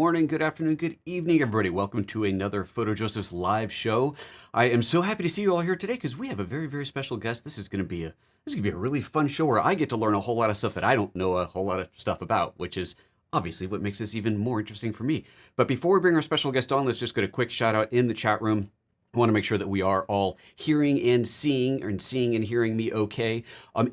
morning, good afternoon, good evening, everybody. Welcome to another PhotoJoseph's live show. I am so happy to see you all here today because we have a very, very special guest. This is going to be a really fun show where I get to learn a whole lot of stuff that I don't know a whole lot of stuff about, which is obviously what makes this even more interesting for me. But before we bring our special guest on, let's just get a quick shout out in the chat room. I want to make sure that we are all hearing and seeing and hearing me okay.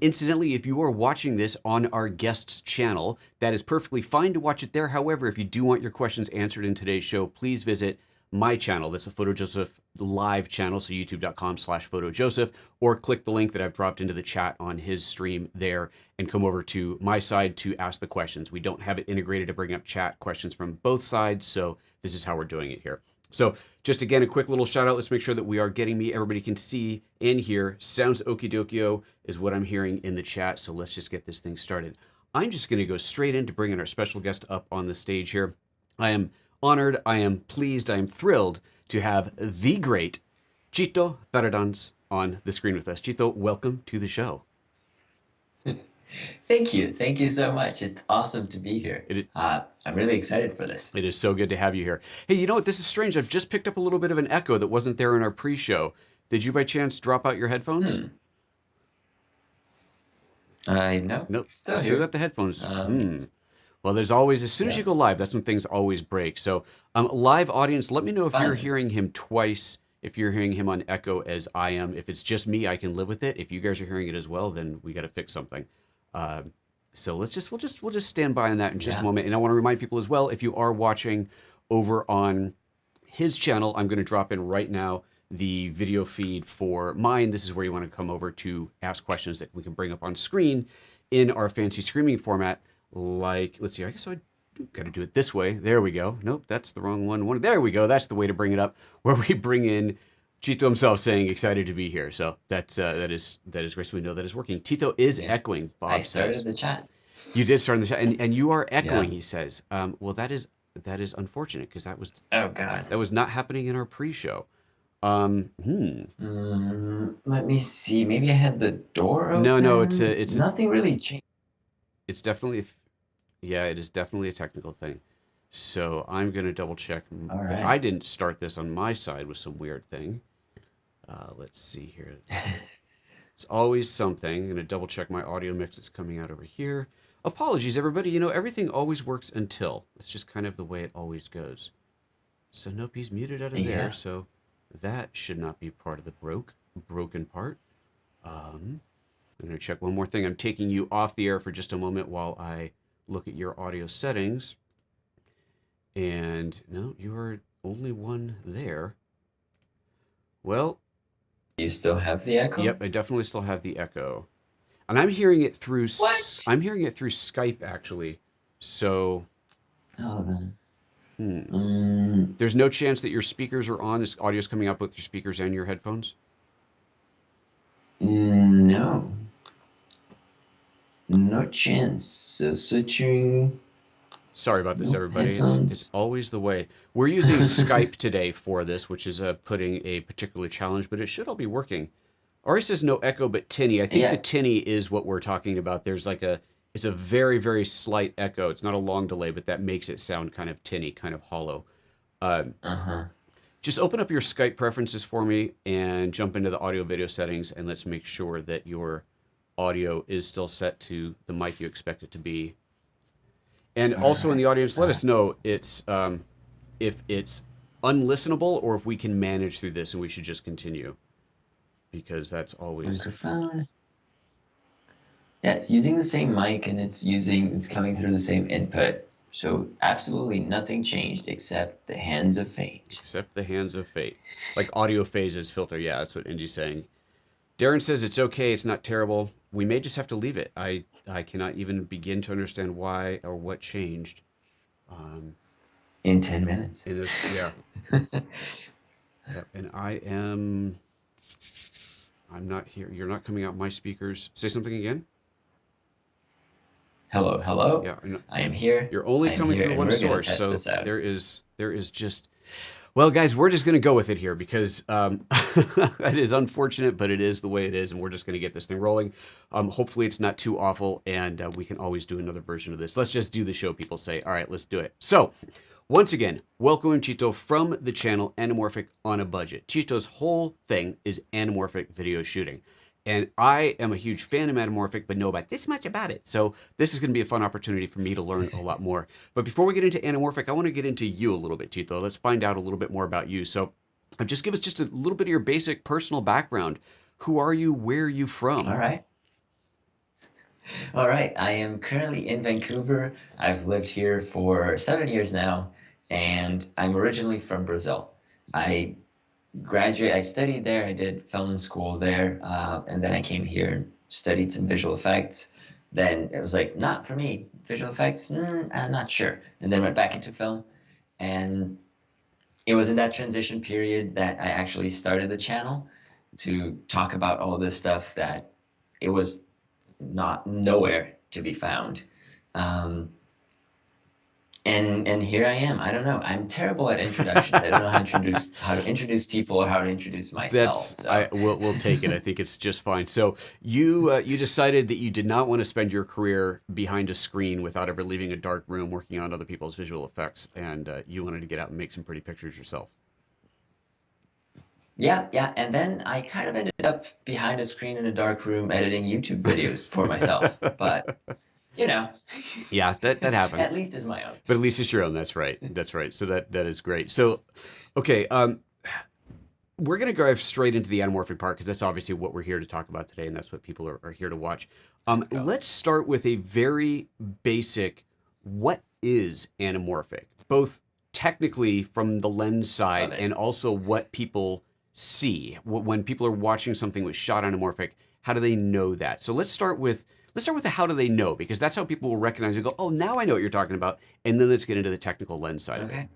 Incidentally, if you are watching this on our guest's channel, that is perfectly fine to watch it there. However, if you do want your questions answered in today's show, please visit my channel. That's a PhotoJoseph live channel, so youtube.com/PhotoJoseph, or click the link that I've dropped into the chat on his stream there and come over to my side to ask the questions. We don't have it integrated to bring up chat questions from both sides, so this is how we're doing it here. So just again, a quick little shout out. Let's make sure that we are getting me. Everybody can see and hear. Sounds okie dokio is what I'm hearing in the chat. So let's just get this thing started. I'm just going to go straight into bringing our special guest up on the stage here. I am honored. I am pleased. I am thrilled to have the great Tito Ferradans on the screen with us. Tito, welcome to the show. Thank you. Thank you so much. It's awesome to be here. I'm really excited for this. It is so good to have you here. Hey, you know what? This is strange. I've just picked up a little bit of an echo that wasn't there in our pre-show. Did you by chance drop out your headphones? No. Nope. Still Still here. got the headphones. Well, there's always, as soon as you go live, that's when things always break. So live audience, let me know if you're hearing him twice, if you're hearing him on echo as I am. If it's just me, I can live with it. If you guys are hearing it as well, then we got to fix something. So we'll just stand by on that in just a moment. And I want to remind people as well, if you are watching over on his channel, I'm going to drop in right now the video feed for mine. This is where you want to come over to ask questions that we can bring up on screen in our fancy streaming format. Like, let's see, I guess I got to do it this way. There we go. Nope, that's the wrong one. There we go. That's the way to bring it up, where we bring in Tito himself saying excited to be here. So that is great. So we know that is working. Tito is echoing. Bob I started says. the chat. You did start in the chat, and you are echoing. He says. Well, that is unfortunate because that was that was not happening in our pre-show. Let me see. Maybe I had the door open. No, it's nothing really changed. It's definitely, yeah, it is definitely a technical thing. So I'm gonna double check that I didn't start this on my side with some weird thing. Let's see here. It's always something. I'm gonna double check my audio mix that's coming out over here. Apologies, everybody. You know, everything always works until. It's just kind of the way it always goes. So nope, he's muted out of there. So that should not be part of the broken part. I'm gonna check one more thing. I'm taking you off the air for just a moment while I look at your audio settings. And no, you are only one there. Well, you still have the echo? Yep, I definitely still have the echo. And I'm hearing it through I'm hearing it through Skype actually. So there's no chance that your speakers are on. Is audio's coming up with your speakers and your headphones? No. No chance. So switching. Sorry about this, everybody. It's always the way. We're using Skype today for this, which is putting a particular challenge, but it should all be working. Ari says no echo, but tinny. I think the tinny is what we're talking about. There's like it's a very, very slight echo. It's not a long delay, but that makes it sound kind of tinny, kind of hollow. Just open up your Skype preferences for me and jump into the audio video settings, and let's make sure that your audio is still set to the mic you expect it to be. And also in the audience, let us know if it's unlistenable or if we can manage through this and we should just continue. Because that's always... Microphone. Yeah, it's using the same mic and it's coming through the same input. So absolutely nothing changed except the hands of fate. Except the hands of fate. Like audio phases filter. Yeah, that's what Indy's saying. Darren says it's okay. It's not terrible. We may just have to leave it. I cannot even begin to understand why or what changed. In 10 minutes. Yeah. Yep. And I'm not here. You're not coming out my speakers. Say something again. Hello, hello. Yeah, I am here. You're only coming through one source, so there is just. Well, guys, we're just going to go with it here because it is unfortunate, but it is the way it is, and we're just going to get this thing rolling. Hopefully, it's not too awful, and we can always do another version of this. Let's just do the show, people say. All right, let's do it. So, Once again, welcome Tito from the channel Anamorphic on a Budget. Tito's whole thing is anamorphic video shooting. And I am a huge fan of Anamorphic, but know about this much about it. So this is going to be a fun opportunity for me to learn a lot more. But before we get into Anamorphic, I want to get into you a little bit, Tito. Let's find out a little bit more about you. So just give us just a little bit of your basic personal background. Who are you? Where are you from? All right. All right. I am currently in Vancouver. I've lived here for 7 years now, and I'm originally from Brazil. I I studied there. I did film school there, and then I came here and studied some visual effects. Then it was like, not for me. Visual effects, I'm not sure. And then went back into film, and it was in that transition period that I actually started the channel to talk about all this stuff that it was not nowhere to be found. And here I am. I don't know. I'm terrible at introductions. I don't know how to introduce people or how to introduce myself. So. We'll take it. I think it's just fine. So you decided that you did not want to spend your career behind a screen without ever leaving a dark room working on other people's visual effects, and you wanted to get out and make some pretty pictures yourself. Yeah, yeah. And then I kind of ended up behind a screen in a dark room editing YouTube videos for myself. But you know. Yeah, that happens. At least it's my own. But at least it's your own. That's right. That's right. So that is great. So, okay, we're going to dive straight into the anamorphic part because that's obviously what we're here to talk about today, and that's what people are here to watch. Let's start with a very basic, what is anamorphic? Both technically from the lens side and also what people see. When people are watching something with shot anamorphic, how do they know that? So let's start with the how do they know, because that's how people will recognize and go, oh, now I know what you're talking about. And then let's get into the technical lens side of it.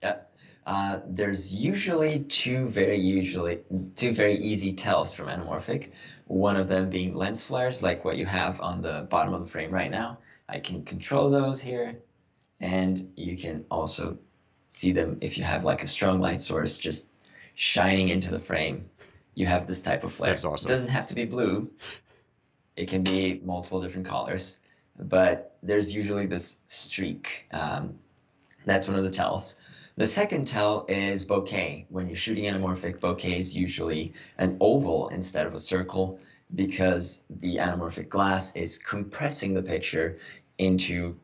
Yeah. There's usually two very easy tells from anamorphic. One of them being lens flares, like what you have on the bottom of the frame right now. I can control those here, and you can also see them if you have like a strong light source just shining into the frame. You have this type of flare. That's awesome. It doesn't have to be blue. It can be multiple different colors, but there's usually this streak. That's one of the tells. The second tell is bokeh. When you're shooting anamorphic, bokeh is usually an oval instead of a circle because the anamorphic glass is compressing the picture into,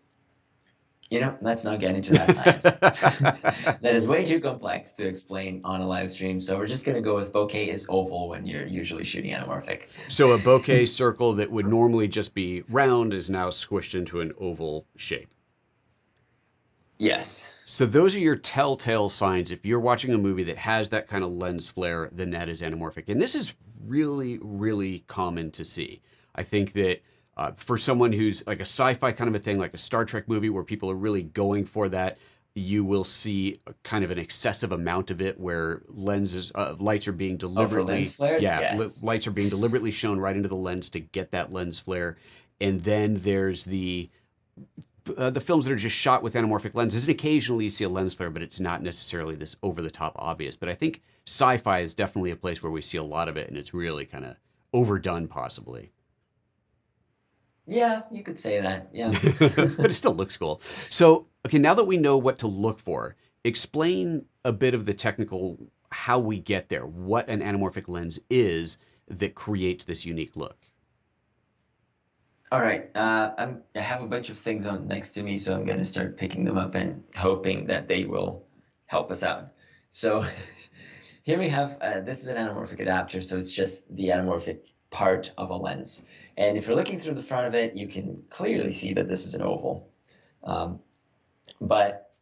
let's not get into that science. That is way too complex to explain on a live stream. So we're just going to go with bokeh is oval when you're usually shooting anamorphic. So a bokeh circle that would normally just be round is now squished into an oval shape. Yes. So those are your telltale signs. If you're watching a movie that has that kind of lens flare, then that is anamorphic. And this is really, really common to see. I think that for someone who's like a sci-fi kind of a thing, like a Star Trek movie where people are really going for that, you will see kind of an excessive amount of it where lights are being deliberately, lens flares? Yes. Lights are being deliberately shown right into the lens to get that lens flare. And then there's the films that are just shot with anamorphic lenses, and occasionally you see a lens flare, but it's not necessarily this over-the-top obvious. But I think sci-fi is definitely a place where we see a lot of it, and it's really kind of overdone, possibly. Yeah, you could say that, yeah. But it still looks cool. So, okay, now that we know what to look for, explain a bit of the technical, how we get there, what an anamorphic lens is that creates this unique look. All right, I have a bunch of things on next to me, so I'm going to start picking them up and hoping that they will help us out. So here we have, this is an anamorphic adapter, so it's just the anamorphic part of a lens. And if you're looking through the front of it, you can clearly see that this is an oval. But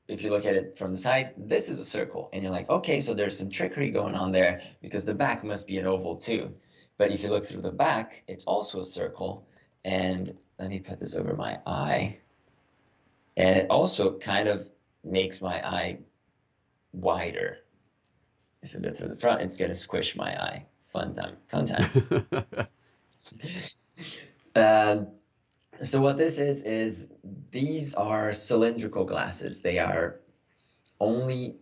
if you look at it from the side, this is a circle. And you're like, okay, so there's some trickery going on there because the back must be an oval too. But if you look through the back, it's also a circle. And let me put this over my eye. And it also kind of makes my eye wider. If you look through the front, it's going to squish my eye. Fun times. So what this is these are cylindrical glasses. They are only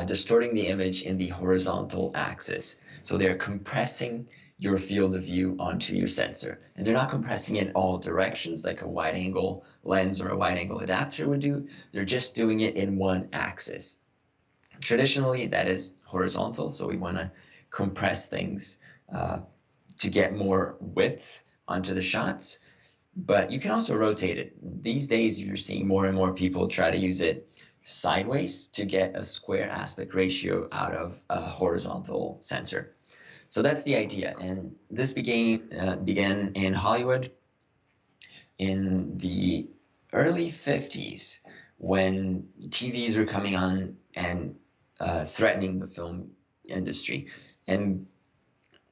distorting the image in the horizontal axis. So they're compressing your field of view onto your sensor. And they're not compressing it all directions like a wide angle lens or a wide angle adapter would do. They're just doing it in one axis. Traditionally, that is horizontal, so we want to compress things to get more width onto the shots. But you can also rotate it. These days, you're seeing more and more people try to use it sideways to get a square aspect ratio out of a horizontal sensor. So that's the idea. And this began in Hollywood in the early 50s when TVs were coming on and threatening the film industry. And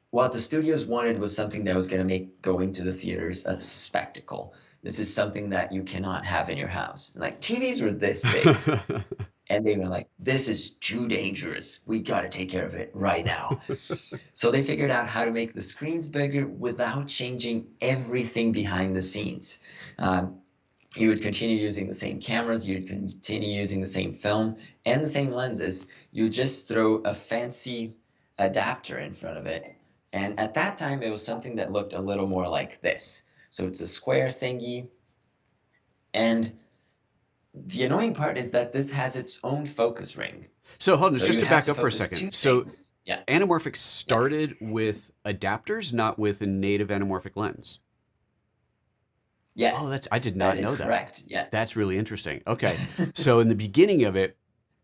what the studios wanted was something that was going to make going to the theaters a spectacle. This is something that you cannot have in your house. Like, TVs were this big, and they were like, this is too dangerous. We got to take care of it right now. So they figured out how to make the screens bigger without changing everything behind the scenes. You would continue using the same cameras, you'd continue using the same film and the same lenses. You would just throw a fancy adapter in front of it. And at that time, it was something that looked a little more like this. So it's a square thingy. And the annoying part is that this has its own focus ring. So hold on, So just you to have back to up for a focus second. two So things. Yeah. Anamorphic started with adapters, not with a native anamorphic lens. Yes. Oh, I did not know that is correct. Yeah. That's really interesting. Okay. So in the beginning of it,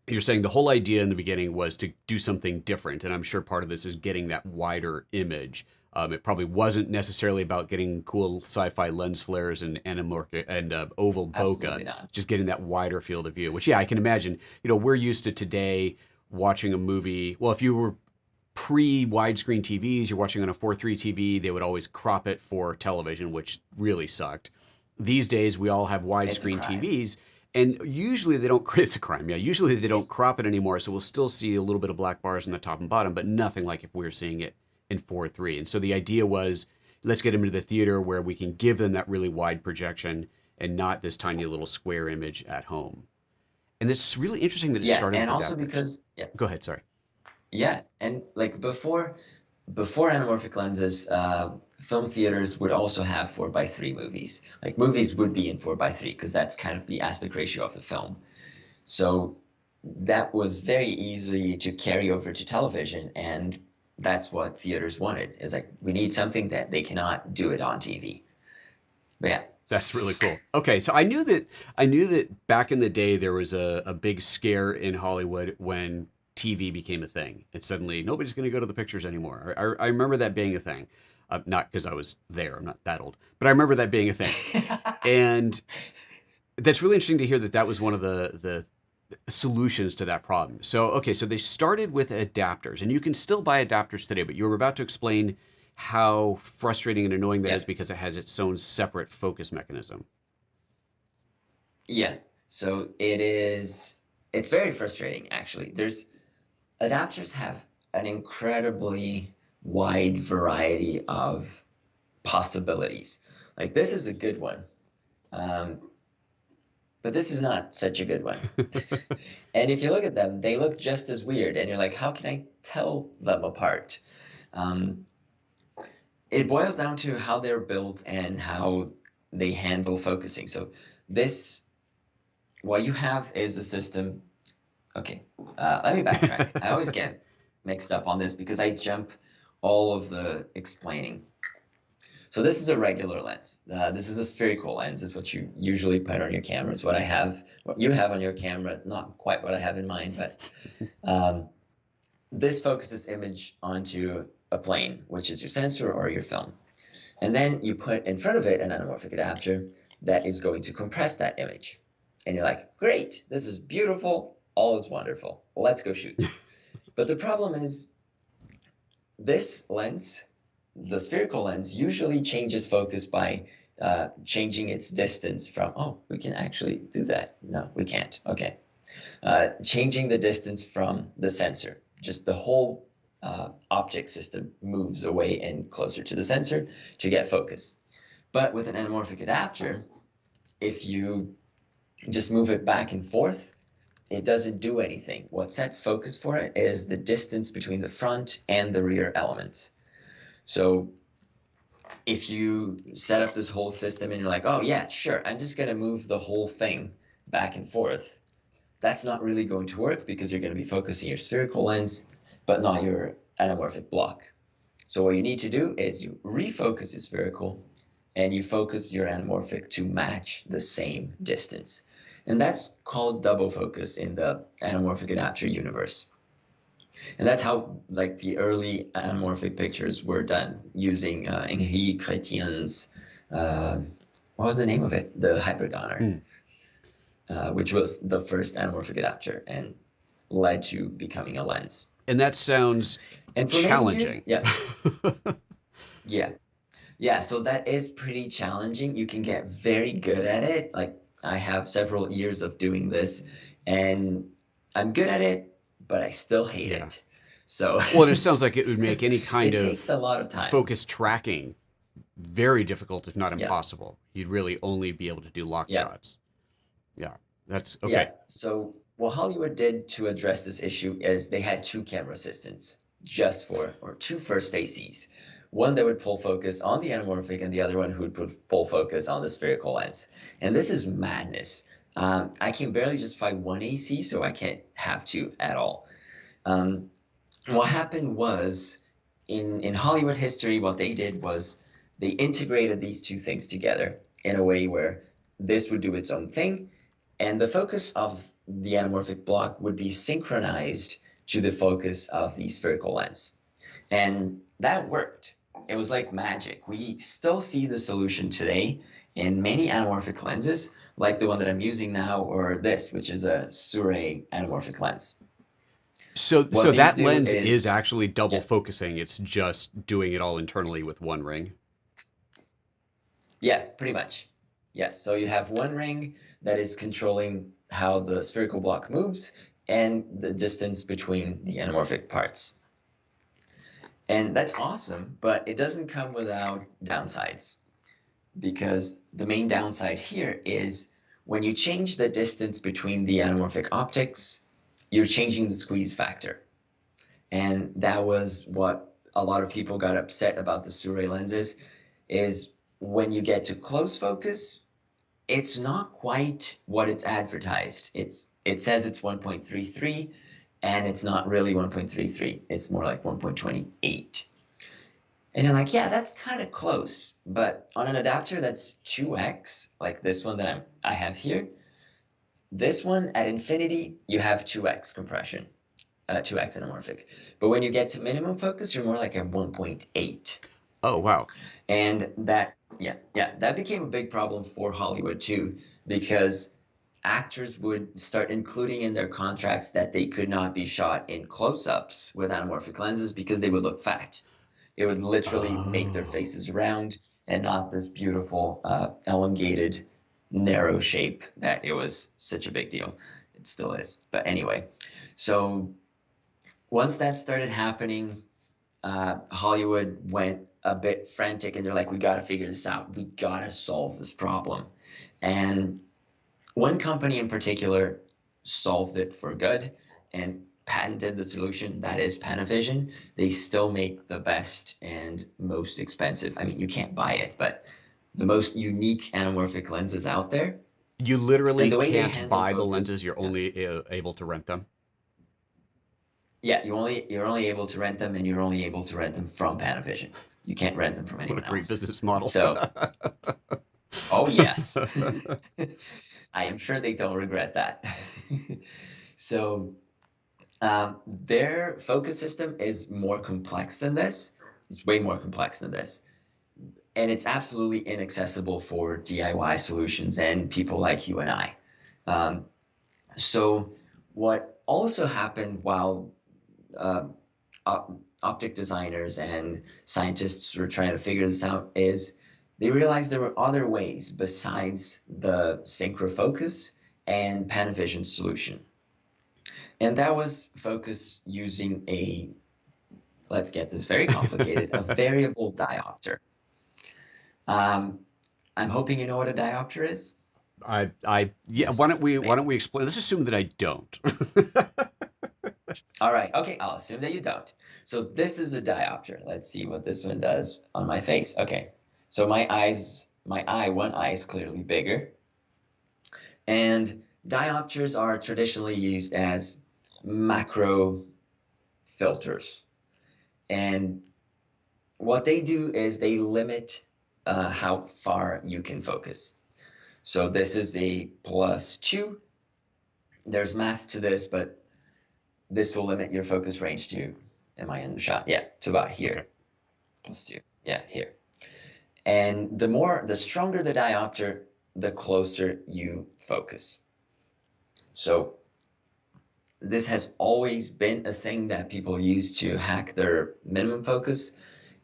you're saying the whole idea in the beginning was to do something different. And I'm sure part of this is getting that wider image. It probably wasn't necessarily about getting cool sci-fi lens flares and anamorphic and oval Absolutely bokeh, not. just getting that wider field of view, which, yeah, I can imagine. You know, we're used to today watching a movie. Well, if you were pre-widescreen TVs, you're watching on a 4:3 TV, they would always crop it for television, which really sucked. These days, we all have widescreen TVs, and usually they don't, it's a crime, yeah, usually they don't crop it anymore, so we'll still see a little bit of black bars on the top and bottom, but nothing like if we're seeing it in 4:3. And so the idea was, let's get them into the theater where we can give them that really wide projection and not this tiny little square image at home. And it's really interesting that it started and with also adapters. because Go ahead, sorry. Yeah, and like before anamorphic lenses, film theaters would also have 4:3 movies. Like, movies would be in 4:3 because that's kind of the aspect ratio of the film. So that was very easy to carry over to television, and that's what theaters wanted. Is like, we need something that they cannot do it on TV. But yeah. That's really cool. Okay, so I knew that back in the day there was a big scare in Hollywood when TV became a thing, and suddenly nobody's going to go to the pictures anymore. I remember that being a thing, not because I was there. I'm not that old, but I remember that being a thing, and that's really interesting to hear that that was one of the solutions to that problem. So okay, so they started with adapters, and you can still buy adapters today, but you were about to explain how frustrating and annoying that is because it has its own separate focus mechanism. Yeah. So it's very frustrating, actually. Adapters have an incredibly wide variety of possibilities. Like, this is a good one, but this is not such a good one. And if you look at them, they look just as weird, and you're like, how can I tell them apart? It boils down to how they're built and how they handle focusing. So what you have is a system. Okay, let me backtrack. I always get mixed up on this because I jump all of the explaining. So this is a regular lens. This is a spherical lens. Is what you usually put on your camera. It's what you have on your camera. Not quite what I have in mind, but this focuses image onto a plane, which is your sensor or your film. And then you put in front of it an anamorphic adapter that is going to compress that image. And you're like, great, this is beautiful, all is wonderful, let's go shoot. But the problem is, this lens, the spherical lens, usually changes focus by changing its distance from, oh, we can actually do that. No, we can't. Okay. Changing the distance from the sensor. Just the whole optic system moves away and closer to the sensor to get focus. But with an anamorphic adapter, if you just move it back and forth, it doesn't do anything. What sets focus for it is the distance between the front and the rear elements. So if you set up this whole system and you're like, oh yeah, sure, I'm just going to move the whole thing back and forth, that's not really going to work because you're going to be focusing your spherical lens, but not your anamorphic block. So what you need to do is you refocus your spherical and you focus your anamorphic to match the same distance. And that's called double focus in the anamorphic adapter universe. And that's how like the early anamorphic pictures were done using Henri Chrétien's, uh, what was the name of it? The hypergoner, Hmm. which was the first anamorphic adapter and led to becoming a lens. And that sounds And for many years, challenging. yeah, yeah, yeah. So that is pretty challenging. You can get very good at it. Like I have several years of doing this, and I'm good at it, but I still hate Yeah. it. So Well, and it sounds like it would make any kind it takes of a lot of time. focus tracking very difficult, if not Yeah, impossible. You'd really only be able to do lock yeah, shots. Yeah, that's yeah. okay. So what Hollywood did to address this issue is they had two camera assistants just for, or two first ACs. One that would pull focus on the anamorphic and the other one who would pull focus on the spherical lens. And this is madness. I can barely justify one AC, so I can't have two at all. Um, what happened was in Hollywood history, what they did was they integrated these two things together in a way where this would do its own thing, and the focus of the anamorphic block would be synchronized to the focus of the spherical lens. And that worked. It was like magic. We still see the solution today in many anamorphic lenses, like the one that I'm using now, or this, which is a Sirui anamorphic lens. So What these that do lens is is, actually double yeah, focusing. It's just doing it all internally with one ring. yeah, pretty much. Yes. So you have one ring that is controlling how the spherical block moves and the distance between the anamorphic parts. And that's awesome, but it doesn't come without downsides because the main downside here is when you change the distance between the anamorphic optics, you're changing the squeeze factor. And that was what a lot of people got upset about the Sirui lenses is when you get to close focus, it's not quite what it's advertised. It says it's 1.33 and it's not really 1.33. It's more like 1.28. And you're like, yeah, that's kind of close. But on an adapter that's 2x, like this one that I have here, this one at infinity, you have 2x compression, 2x anamorphic. But when you get to minimum focus, you're more like a 1.8. Oh, wow. And that, yeah, yeah, that became a big problem for Hollywood too, because actors would start including in their contracts that they could not be shot in close-ups with anamorphic lenses because they would look fat. It would literally make their Oh. faces round and not this beautiful, elongated, narrow shape that it was such a big deal. It still is. But anyway, so once that started happening, Hollywood went a bit frantic and they're like, we got to figure this out. We got to solve this problem. And one company in particular solved it for good and patented the solution, that is Panavision. They still make the best and most expensive. I mean, you can't buy it, but the most unique anamorphic lenses out there. You And literally the way they can't handle buy the lenses, focus, you're yeah, only able to rent them. yeah, you're only able to rent them, and you're only able to rent them from Panavision. You can't rent them from What a anyone great else. business model. So, oh yes, I am sure they don't regret that. So, their focus system is more complex than this. It's way more complex than this. And it's absolutely inaccessible for DIY solutions and people like you and I. Um, so, what also happened while uh, optic designers and scientists were trying to figure this out is they realized there were other ways besides the synchrofocus and Panavision solution. And that was focus using a, let's get this very complicated, a variable diopter. Um, I'm hoping you know what a diopter is. Yeah. Yes, Why don't maybe. we explain? Let's assume that I don't. All right. Okay, I'll assume that you don't. So this is a diopter. Let's see what this one does on my face. Okay. So one eye is clearly bigger. And diopters are traditionally used as macro filters. And what they do is they limit how far you can focus. So this is a +2. There's math to this, but this will limit your focus range to, am I in the shot? Yeah, to about here. Okay. +2. Yeah, here. And the stronger the diopter, the closer you focus. So this has always been a thing that people use to hack their minimum focus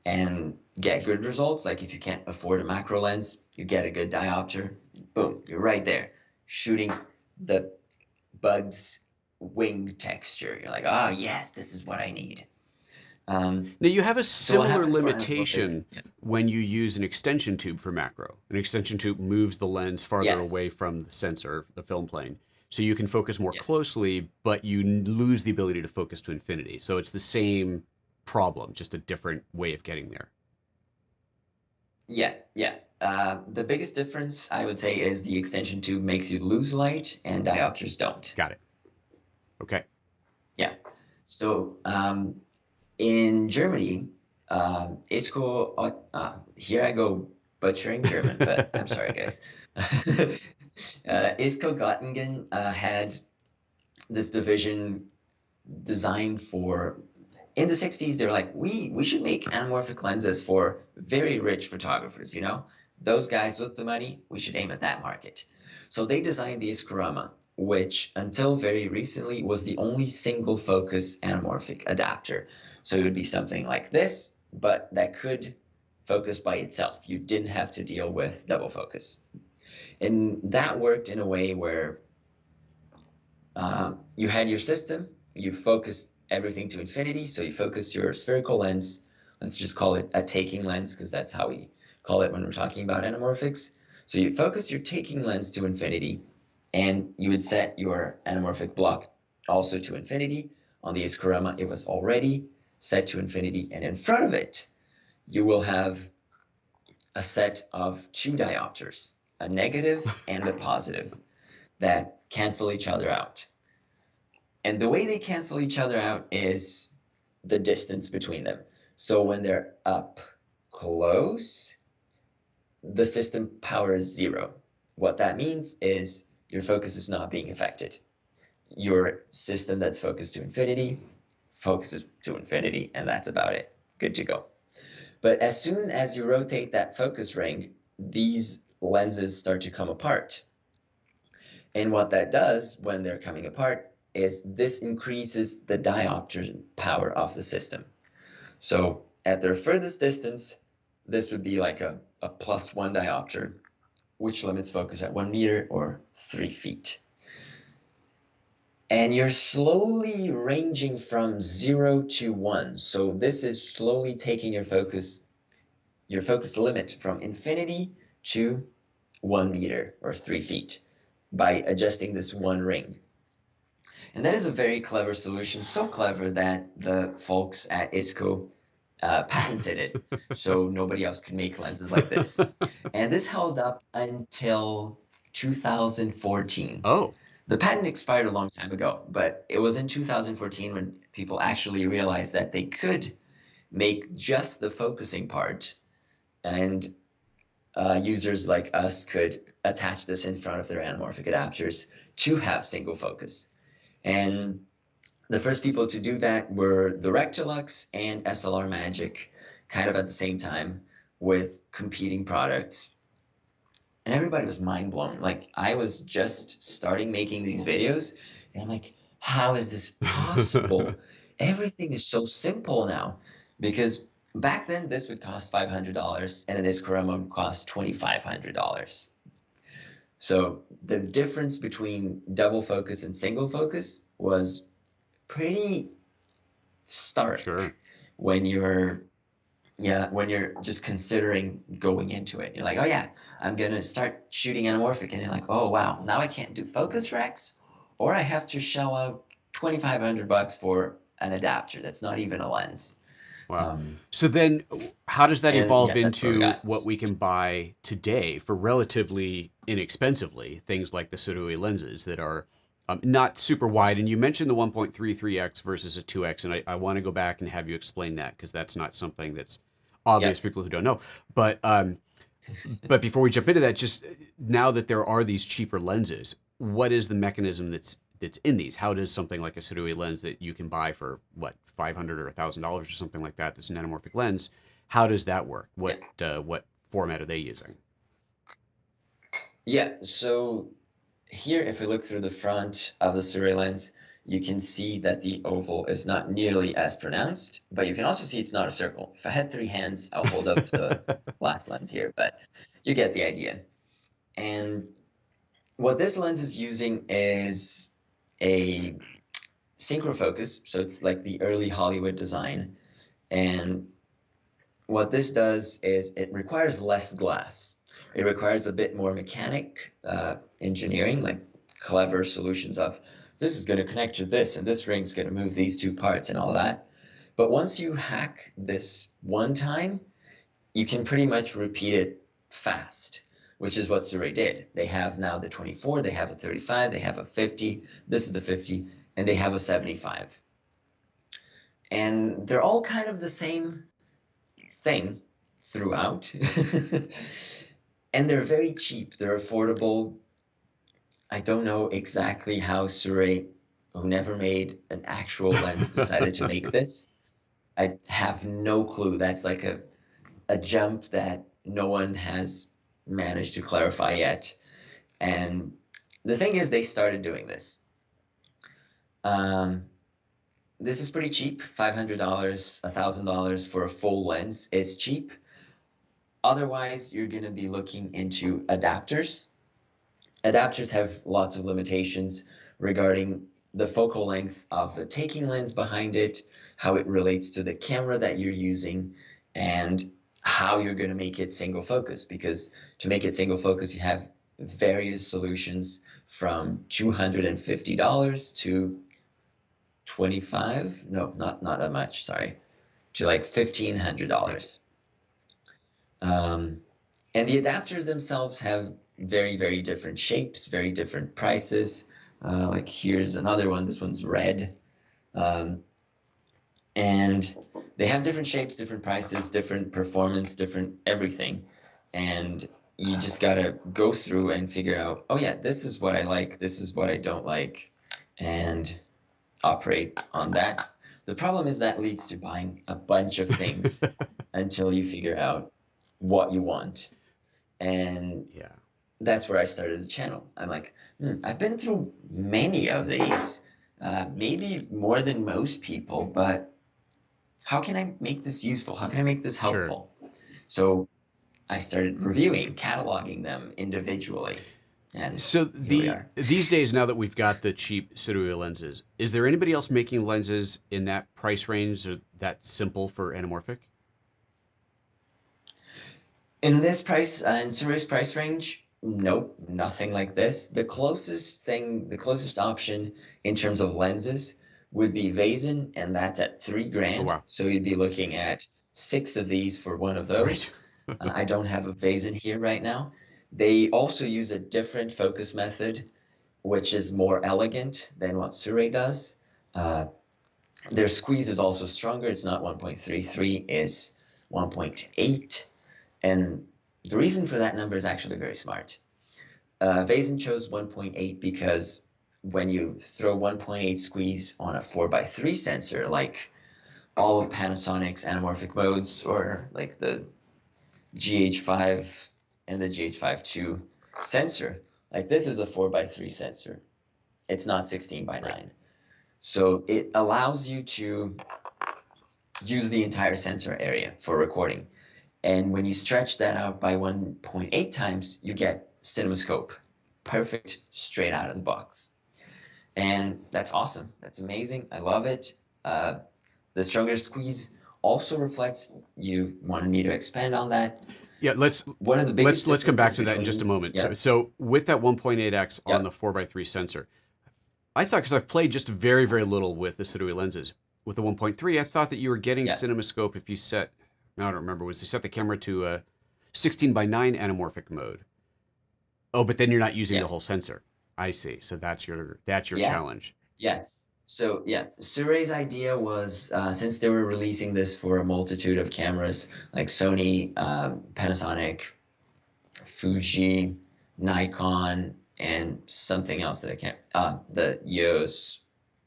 and get good results. Like if you can't afford a macro lens, you get a good diopter, boom, you're right there, shooting the bug's wing texture. You're like, oh yes, this is what I need. Now you have a So what similar happened for limitation anamorphic? when you use an extension tube for macro. An extension tube moves the lens farther Yes. away from the sensor, the film plane, so you can focus more Yeah. closely, but you lose the ability to focus to infinity. So it's the same problem, just a different way of getting there. Yeah, yeah. The biggest difference I would say is the extension tube makes you lose light and diopters don't. Got it. Okay. Yeah. So in Germany, ISCO, here I go butchering German, but I'm sorry, guys. ISCO Göttingen had this division designed for, in the 60s, they were like, we should make anamorphic lenses for very rich photographers, you know? Those guys with the money, we should aim at that market. So they designed the Iskorama, which until very recently was the only single focus anamorphic adapter. So it would be something like this, but that could focus by itself. You didn't have to deal with double focus. And that worked in a way where you had your system, you focused everything to infinity. So you focus your spherical lens, let's just call it a taking lens, because that's how we call it when we're talking about anamorphics. So you focus your taking lens to infinity, and you would set your anamorphic block also to infinity. On the Iskorama, it was already set to infinity, and in front of it, you will have a set of two diopters, a negative and a positive, that cancel each other out. And the way they cancel each other out is the distance between them. So when they're up close, the system power is 0. What that means is your focus is not being affected. Your system that's focused to infinity focuses to infinity, and that's about it. Good to go. But as soon as you rotate that focus ring, these lenses start to come apart. And what that does when they're coming apart is this increases the diopter power of the system. So at their furthest distance, this would be like a +1 diopter, which limits focus at 1 meter or 3 feet. And you're slowly ranging from 0 to 1. So this is slowly taking your focus limit from infinity to 1 meter or 3 feet by adjusting this one ring. And that is a very clever solution, so clever that the folks at ISCO patented it, so nobody else could make lenses like this. And this held up until 2014. Oh, The patent expired a long time ago, but it was in 2014 when people actually realized that they could make just the focusing part, and users like us could attach this in front of their anamorphic adapters to have single focus. And the first people to do that were the Rectolux and SLR Magic, kind of at the same time, with competing products. And everybody was mind blown. Like, I was just starting making these videos, and I'm like, how is this possible? Everything is so simple now. Because back then, this would cost $500, and an Iskorama would cost $2,500. So the difference between double focus and single focus was pretty stark. Sure. when you're just considering going into it. You're like, oh yeah, I'm gonna start shooting anamorphic, and you're like, oh wow, now I can't do focus racks, or I have to shell out $2,500 for an adapter. That's not even a lens. Wow. So then how does that And evolve yeah, that's what we into got. what we can buy today for relatively inexpensively, things like the Sirui lenses that are not super wide? And you mentioned the 1.33x versus a 2x, and I want to go back and have you explain that because that's not something that's obvious Yep. for people who don't know. But before we jump into that, just now that there are these cheaper lenses, what is the mechanism that's in these? How does something like a Sirui lens that you can buy for what, $500 or $1,000 or something like that, that's an anamorphic lens, how does that work? Yeah. What format are they using? Yeah. So here, if we look through the front of the Surrey lens, you can see that the oval is not nearly as pronounced, but you can also see it's not a circle. If I had three hands, I'll hold up the glass lens here, but you get the idea. And what this lens is using is a synchro focus, so it's like the early Hollywood design. And what this does is it requires less glass. It requires a bit more mechanic engineering, like clever solutions of this is going to connect to this, and this ring's going to move these two parts and all that. But once you hack this one time, you can pretty much repeat it fast, which is what Surrey did. They have now the 24, they have a 35, they have a 50, this is the 50, and they have a 75. And they're all kind of the same thing throughout. And they're very cheap, they're affordable. I don't know exactly how Surrey, who never made an actual lens, decided to make this. I have no clue. That's like a jump that no one has managed to clarify yet. And the thing is, they started doing this. Um, this is pretty cheap, $500, $1,000 for a full lens is cheap. Otherwise, you're going to be looking into adapters. Adapters have lots of limitations regarding the focal length of the taking lens behind it, how it relates to the camera that you're using, and how you're going to make it single focus. Because to make it single focus, you have various solutions from $250 to 25, no, not that much, sorry, to like $1,500. And the adapters themselves have very, very different shapes, very different prices. Like here's another one. This one's red. And they have different shapes, different prices, different performance, different everything. And you just got to go through and figure out, oh, yeah, this is what I like. This is what I don't like. And operate on that. The problem is that leads to buying a bunch of things until you figure out what you want. And Yeah. that's where I started the channel. I'm like, I've been through many of these, maybe more than most people, but how can I make this useful? How can I make this Sure. helpful? So I started reviewing, cataloging them individually, and So here we are. these days, now that we've got the cheap Suruya lenses, is there anybody else making lenses in that price range or that simple for anamorphic? In this price, in Surrey's price range, nope, nothing like this. The closest thing, the closest option in terms of lenses would be Vazen, and that's at 3 Oh grand. wow. So you'd be looking at 6 of these for one of those. Right. I don't have a Vazen here right now. They also use a different focus method, which is more elegant than what Surrey does. Uh, their squeeze is also stronger. It's not 1.33, it's 1.8. And the reason for that number is actually very smart. Vazen chose 1.8 because when you throw 1.8 squeeze on a 4x3 sensor, like all of Panasonic's anamorphic modes, or like the GH5 and the GH5 II sensor, like this is a 4x3 sensor. It's not 16:9. Right. So it allows you to use the entire sensor area for recording. And when you stretch that out by 1.8 times, you get CinemaScope. Perfect, straight out of the box. And that's awesome. That's amazing. I love it. The stronger squeeze also reflects, you wanted me to expand on that. Yeah, One of the biggest let's come back differences to that in just a between, moment. yeah, So with that 1.8x on yeah, the 4x3 sensor, I thought, because I've played just very, very little with the Sirui lenses, with the 1.3, I thought that you were getting Yeah, CinemaScope if you set, I don't remember, was to set the camera to a 16 by 9 anamorphic mode. Oh, but then you're not using the yeah, whole sensor. I see. So that's your yeah, challenge. yeah. So yeah, Suray's idea was since they were releasing this for a multitude of cameras like Sony, Panasonic, Fuji, Nikon, and something else that I can't. The EOS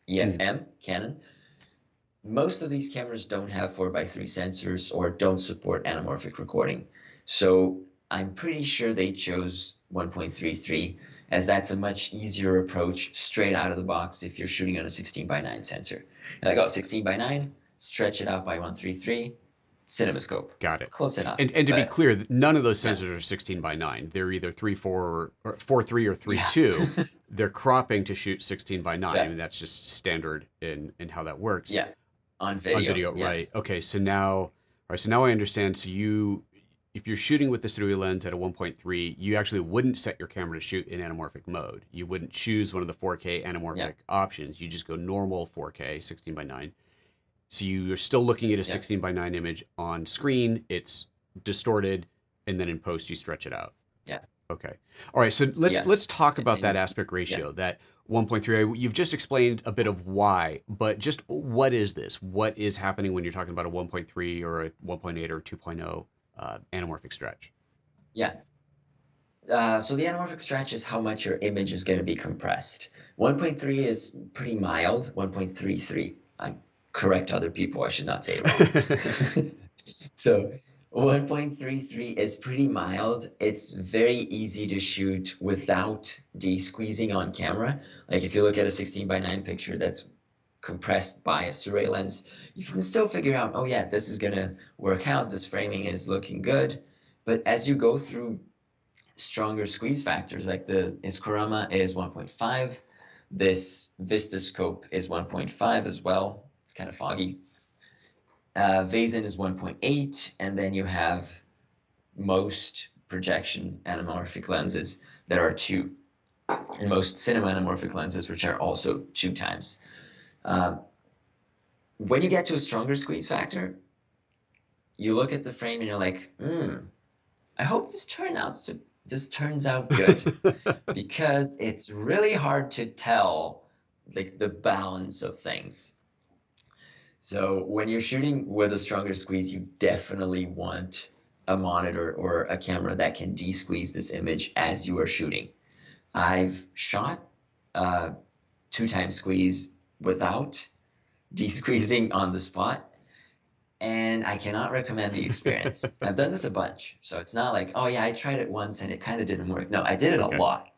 Mm, EFM Canon. Most of these cameras don't have 4x3 sensors or don't support anamorphic recording. So I'm pretty sure they chose 1.33 as that's a much easier approach straight out of the box if you're shooting on a 16 by 9 sensor. You're like, oh, 16 by 9, stretch it out by 133, CinemaScope. got it. Close enough. And to be But clear, none of those yeah, sensors are 16 by 9. They're either 3.4 or 4.3 or yeah, 3.2. They're cropping to shoot 16 by 9. I yeah, mean, that's just standard in how that works. yeah, on On video. video, Yeah, right. Okay, so now, all right, so now I understand. So if you're shooting with the Cine lens at a 1.3, you actually wouldn't set your camera to shoot in anamorphic mode. You wouldn't choose one of the 4K yeah, anamorphic options. You just go normal 4K, 16 by 9. So you're still looking at a yeah, 16 by 9 image on screen. It's distorted, and then in post you stretch it out. yeah, Okay. All right. So let's yeah. let's talk about that And aspect yeah, ratio, that 1.3. You've just explained a bit of why, but just what is this? What is happening when you're talking about a 1.3 or a 1.8 or 2.0 anamorphic stretch? yeah. So the anamorphic stretch is how much your image is going to be compressed. 1.3 is pretty mild. 1.33. I correct other people. I should not say it wrong. So 1.33 is pretty mild. It's very easy to shoot without de-squeezing on camera. Like if you look at a 16 by 9 picture that's compressed by a Surrey lens, you can still figure out, oh yeah, this is gonna work out. This framing is looking good. But as you go through stronger squeeze factors, like the Iskorama is 1.5, this Vistascope is 1.5 as well. It's kind of foggy. Vazen is 1.8, and then you have most projection anamorphic lenses that are 2, and most cinema anamorphic lenses, which are also 2 times. Uh, when you get to a stronger squeeze factor, you look at the frame and you're like, I hope this turns out good because it's really hard to tell like the balance of things. So when you're shooting with a stronger squeeze, you definitely want a monitor or a camera that can de-squeeze this image as you are shooting. I've shot 2 times squeeze without de-squeezing on the spot, and I cannot recommend the experience. I've done this a bunch, so it's not like, oh yeah, I tried it once and it kind of didn't work. No, I did it a Okay. lot.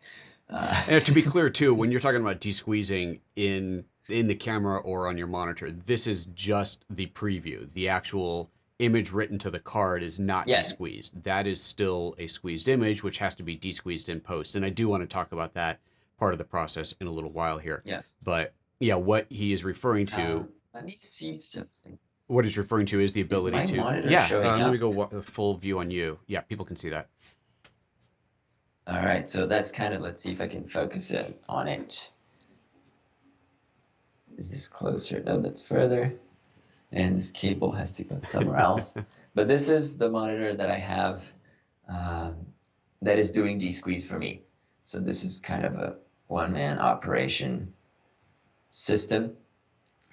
Uh, And to be clear too, when you're talking about de-squeezing in the camera or on your monitor, this is just the preview. The actual image written to the card is not yeah, de-squeezed. That is still a squeezed image, which has to be de-squeezed in post. And I do want to talk about that part of the process in a little while here. yeah. But yeah, what he is referring Uh, to, let me see something. what he's referring to is the Is ability my to, monitor yeah, showing let me up? go full view on you. Yeah, people can see that. All right, so that's kind of, let's see if I can focus it on it. Is this closer? No, that's further. And this cable has to go somewhere else. But this is the monitor that I have that is doing de-squeeze for me. So this is kind of a one-man operation system.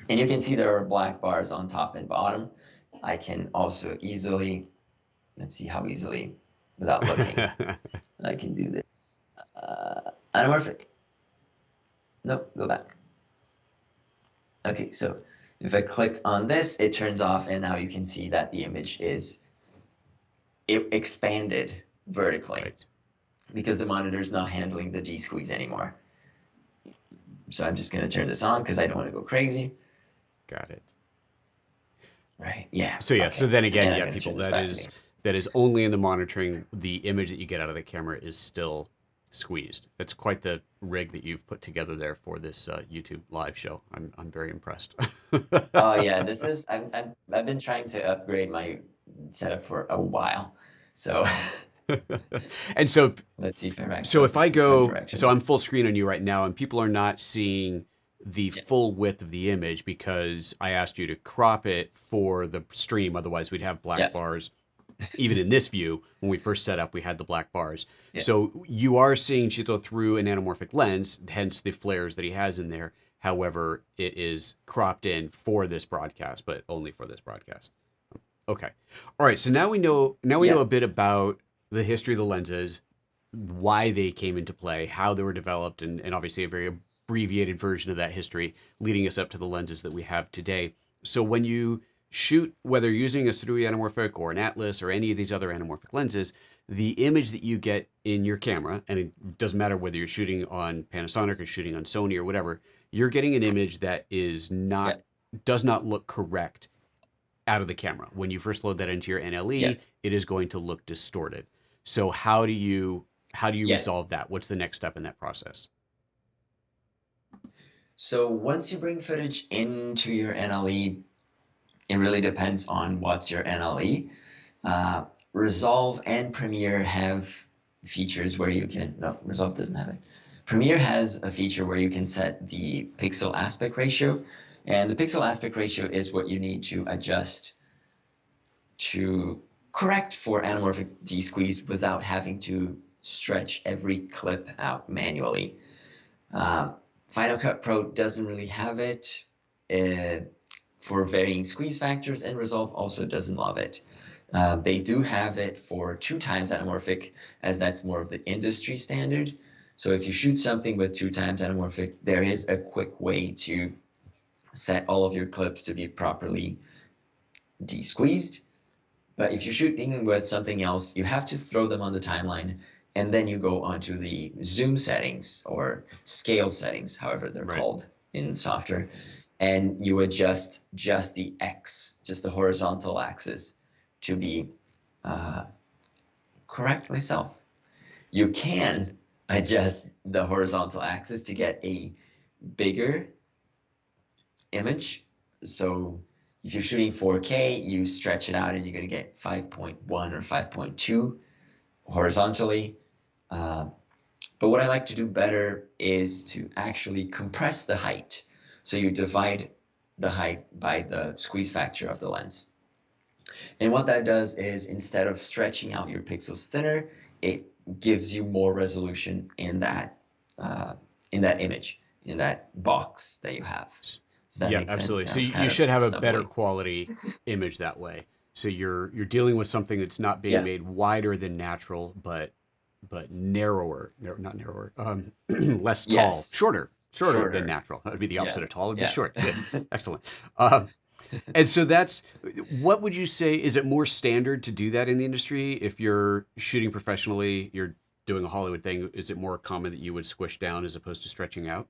And you can see there are black bars on top and bottom. I can also easily, let's see how easily, without looking, I can do this. Anamorphic. Nope, go back. Okay, so if I click on this, it turns off, and now you can see that the image is expanded vertically Right. because the monitor is not handling the de-squeeze anymore. So I'm just going to turn this on because I don't want to go crazy. Got it. Right? Yeah. So yeah, so Okay. then again, And I'm yeah, going to people, turn this that back to is me. only in the monitoring. The image that you get out of the camera is still squeezed. That's quite the rig that you've put together there for this YouTube live show. I'm very impressed. Oh yeah, this is I've been trying to upgrade my setup for a while. So And so let's see if I'm so if I focusing in one go, direction. so I'm full screen on you right now, and people are not seeing the Yeah. full width of the image because I asked you to crop it for the stream. Otherwise, we'd have black Yeah. bars. Even in this view, when we first set up, we had the black bars. Yeah. So you are seeing Chito through an anamorphic lens, hence the flares that he has in there. However, it is cropped in for this broadcast, but only for this broadcast. Okay. All right. So now we know Yeah. a bit about the history of the lenses, why they came into play, how they were developed, and obviously a very abbreviated version of that history leading us up to the lenses that we have today. So when you shoot, whether using a Sirui anamorphic or an Atlas or any of these other anamorphic lenses, the image that you get in your camera, and it doesn't matter whether you're shooting on Panasonic or shooting on Sony or whatever, you're getting an image that is Yeah. not does not look correct out of the camera. When you first load that into your Yeah. NLE, it is going to look distorted. So how do you Yeah. resolve that? What's the next step in that process? So once you bring footage into your NLE, it really depends on what's your NLE. Uh, Resolve and Premiere have features where you can, no, Resolve doesn't have it. Premiere has a feature where you can set the pixel aspect ratio. And the pixel aspect ratio is what you need to adjust to correct for anamorphic desqueeze without having to stretch every clip out manually. Uh, Final Cut Pro doesn't really have it for varying squeeze factors, and Resolve also doesn't love it. They do have it for 2x anamorphic, as that's more of the industry standard. So if you shoot something with 2x anamorphic, there is a quick way to set all of your clips to be properly desqueezed. But if you're shooting with something else, you have to throw them on the timeline, and then you go onto the zoom settings or scale settings, however they're Right. called in software, and you adjust just the X, just the horizontal axis, to be correct myself. You can adjust the horizontal axis to get a bigger image. So if you're shooting 4K, you stretch it out and you're going to get 5.1 or 5.2 horizontally. But what I like to do better is to actually compress the height. So you divide the height by the squeeze factor of the lens. And what that does is, instead of stretching out your pixels thinner, it gives you more resolution in that image, in that box that you have. Does that Yeah, make sense? absolutely. That So was you kind of should have a better stumbling. quality image that way. So you're dealing with something that's not being Yeah. made wider than natural, but narrower, not narrower, less tall, Yes. shorter than Shorter. natural. That would be the opposite Yeah. of tall. It would be Yeah. short. Good, excellent. And so what would you say? Is it more standard to do that in the industry? If you're shooting professionally, you're doing a Hollywood thing. Is it more common that you would squish down as opposed to stretching out?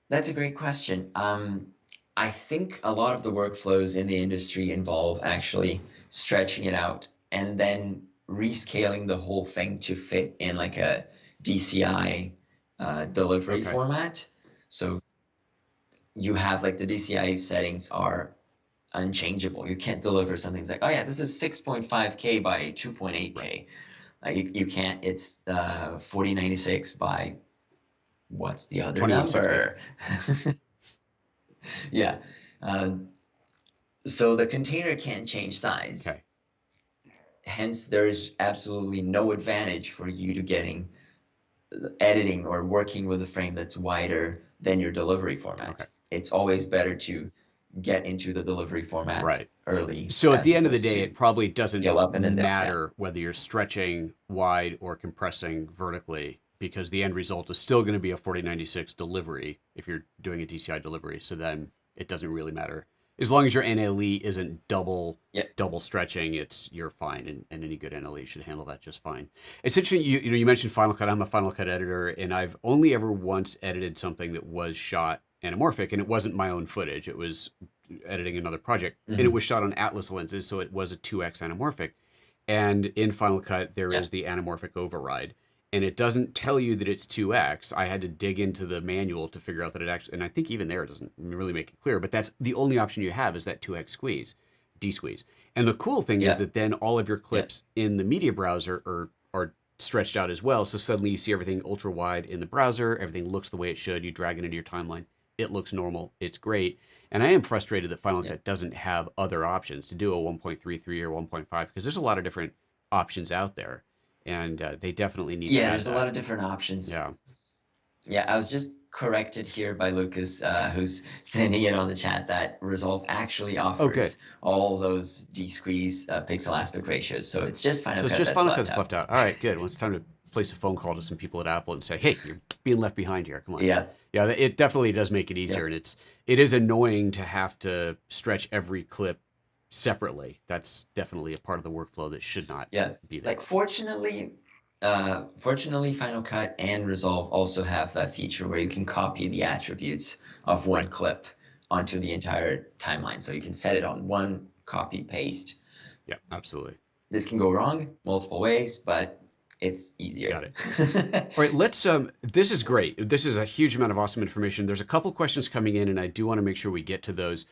That's a great question. I think a lot of the workflows in the industry involve actually stretching it out and then rescaling the whole thing to fit in like a DCI delivery Okay. format. So you have like the DCI settings are unchangeable. You can't deliver something that's like, oh yeah, this is 6.5K by 2.8K. You can't. It's 4096 by what's the other 2160. number? Yeah. So the container can't change size. Okay. Hence, there's absolutely no advantage for you to getting editing or working with a frame that's wider than your delivery format. Okay. It's always better to get into the delivery format Right. early So at as the end of the opposed day, to it probably doesn't scale up and then down. Yeah. matter whether you're stretching wide or compressing vertically, because the end result is still going to be a 4096 delivery if you're doing a DCI delivery. So then it doesn't really matter. As long as your NLE isn't double Yeah. stretching, you're fine, and any good NLE should handle that just fine. It's interesting, you mentioned Final Cut. I'm a Final Cut editor, and I've only ever once edited something that was shot anamorphic, and it wasn't my own footage. It was editing another project, and it was shot on Atlas lenses, so it was a 2x anamorphic. And in Final Cut, there Yeah. is the anamorphic override, and it doesn't tell you that it's 2x. I had to dig into the manual to figure out that it actually, and I think even there it doesn't really make it clear, but that's the only option you have, is that 2x squeeze, desqueeze. And the cool thing is Yeah. that then all of your clips in the media browser are stretched out as well. So suddenly you see everything ultra wide in the browser, everything looks the way it should. You drag it into your timeline, it looks normal, it's great. And I am frustrated that Final Yeah. Cut doesn't have other options to do a 1.33 or 1.5 because there's a lot of different options out there, and they definitely need to Yeah, add there's a lot that. of different options. Yeah. Yeah, I was just corrected here by Lucas, who's sending it on the chat that Resolve actually Okay. offers all those D-squeeze pixel aspect ratios. So it's just Final So it's Cut just that's Final Cut left that's out. left out. All right, good. Well, it's time to place a phone call to some people at Apple and say, "Hey, you're being left behind here. Come on." Yeah, Yeah, it definitely does make it yeah, easier, and it is annoying to have to stretch every clip separately. That's definitely a part of the workflow that should not yeah. be there. Like fortunately, Final Cut and Resolve also have that feature where you can copy the attributes of one Right. clip onto the entire timeline. So you can set it on one copy paste. Yeah, absolutely. This can go wrong multiple ways, but it's Got easier. it. All right, let's this is great. This is a huge amount of awesome information. There's a couple questions coming in and I do want to make sure we get to those.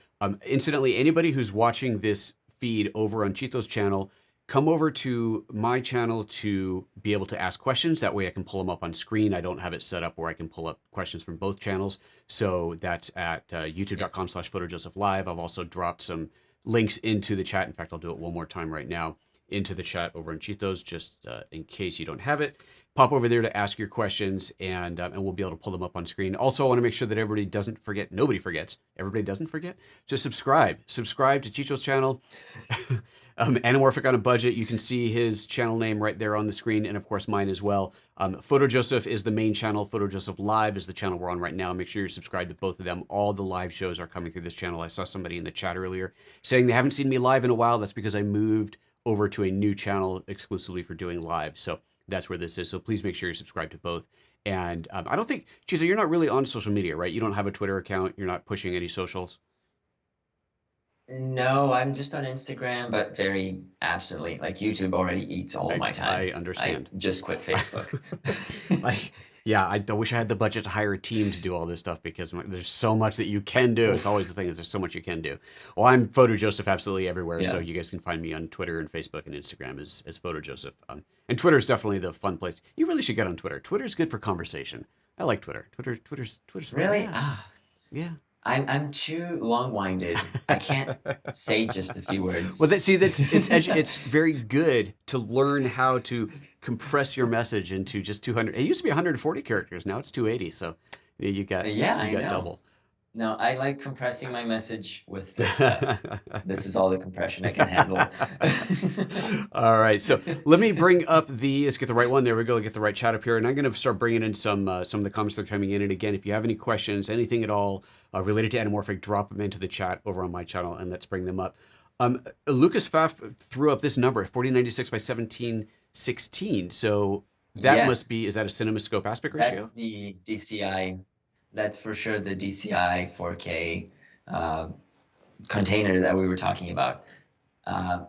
Incidentally, anybody who's watching this feed over on Chito's channel, come over to my channel to be able to ask questions. That way I can pull them up on screen. I don't have it set up where I can pull up questions from both channels. So that's at youtube.com/PhotoJoseph Live. I've also dropped some links into the chat. In fact, I'll do it one more time right now into the chat over in Cheetos, just in case you don't have it. Pop over there to ask your questions, and we'll be able to pull them up on screen. Also, I want to make sure that everybody doesn't forget, nobody forgets, everybody doesn't forget, just subscribe. Subscribe to Chicho's channel. Anamorphic on a Budget, you can see his channel name right there on the screen, and of course mine as well. PhotoJoseph is the main channel. PhotoJoseph Live is the channel we're on right now. Make sure you're subscribed to both of them. All the live shows are coming through this channel. I saw somebody in the chat earlier saying they haven't seen me live in a while. That's because I moved over to a new channel exclusively for doing live. So that's where this is. So please make sure you're subscribed to both. And I don't think, Chisa, you're not really on social media, right? You don't have a Twitter account. You're not pushing any socials. No, I'm just on Instagram, but very absently. Like YouTube already eats all of my time. I understand. I just quit Facebook. Yeah, I wish I had the budget to hire a team to do all this stuff because there's so much that you can do. It's always the thing is there's so much you can do. Well, I'm PhotoJoseph absolutely everywhere, Yeah. so you guys can find me on Twitter and Facebook and Instagram as PhotoJoseph. And Twitter is definitely the fun place. You really should get on Twitter. Twitter's good for conversation. I like Twitter. Twitter's fun. Really? Yeah. Ah, Yeah. I'm too long-winded. I can't say just a few words. Well, it's very good to learn how to compress your message into just 200. It used to be 140 characters. Now it's 280. So you got Yeah, I know. double. No, I like compressing my message with this stuff. This is all the compression I can handle. All right, so let me bring up let's get the right one. There we go. Get the right chat up here, and I'm going to start bringing in some of the comments that are coming in. And again, if you have any questions, anything at all related to Anamorphic, drop them into the chat over on my channel, and let's bring them up. Lucas Pfaff threw up this number, 4096 by 1716. So that must be, is that a CinemaScope aspect ratio? That's the DCI. That's for sure the DCI 4K container that we were talking about.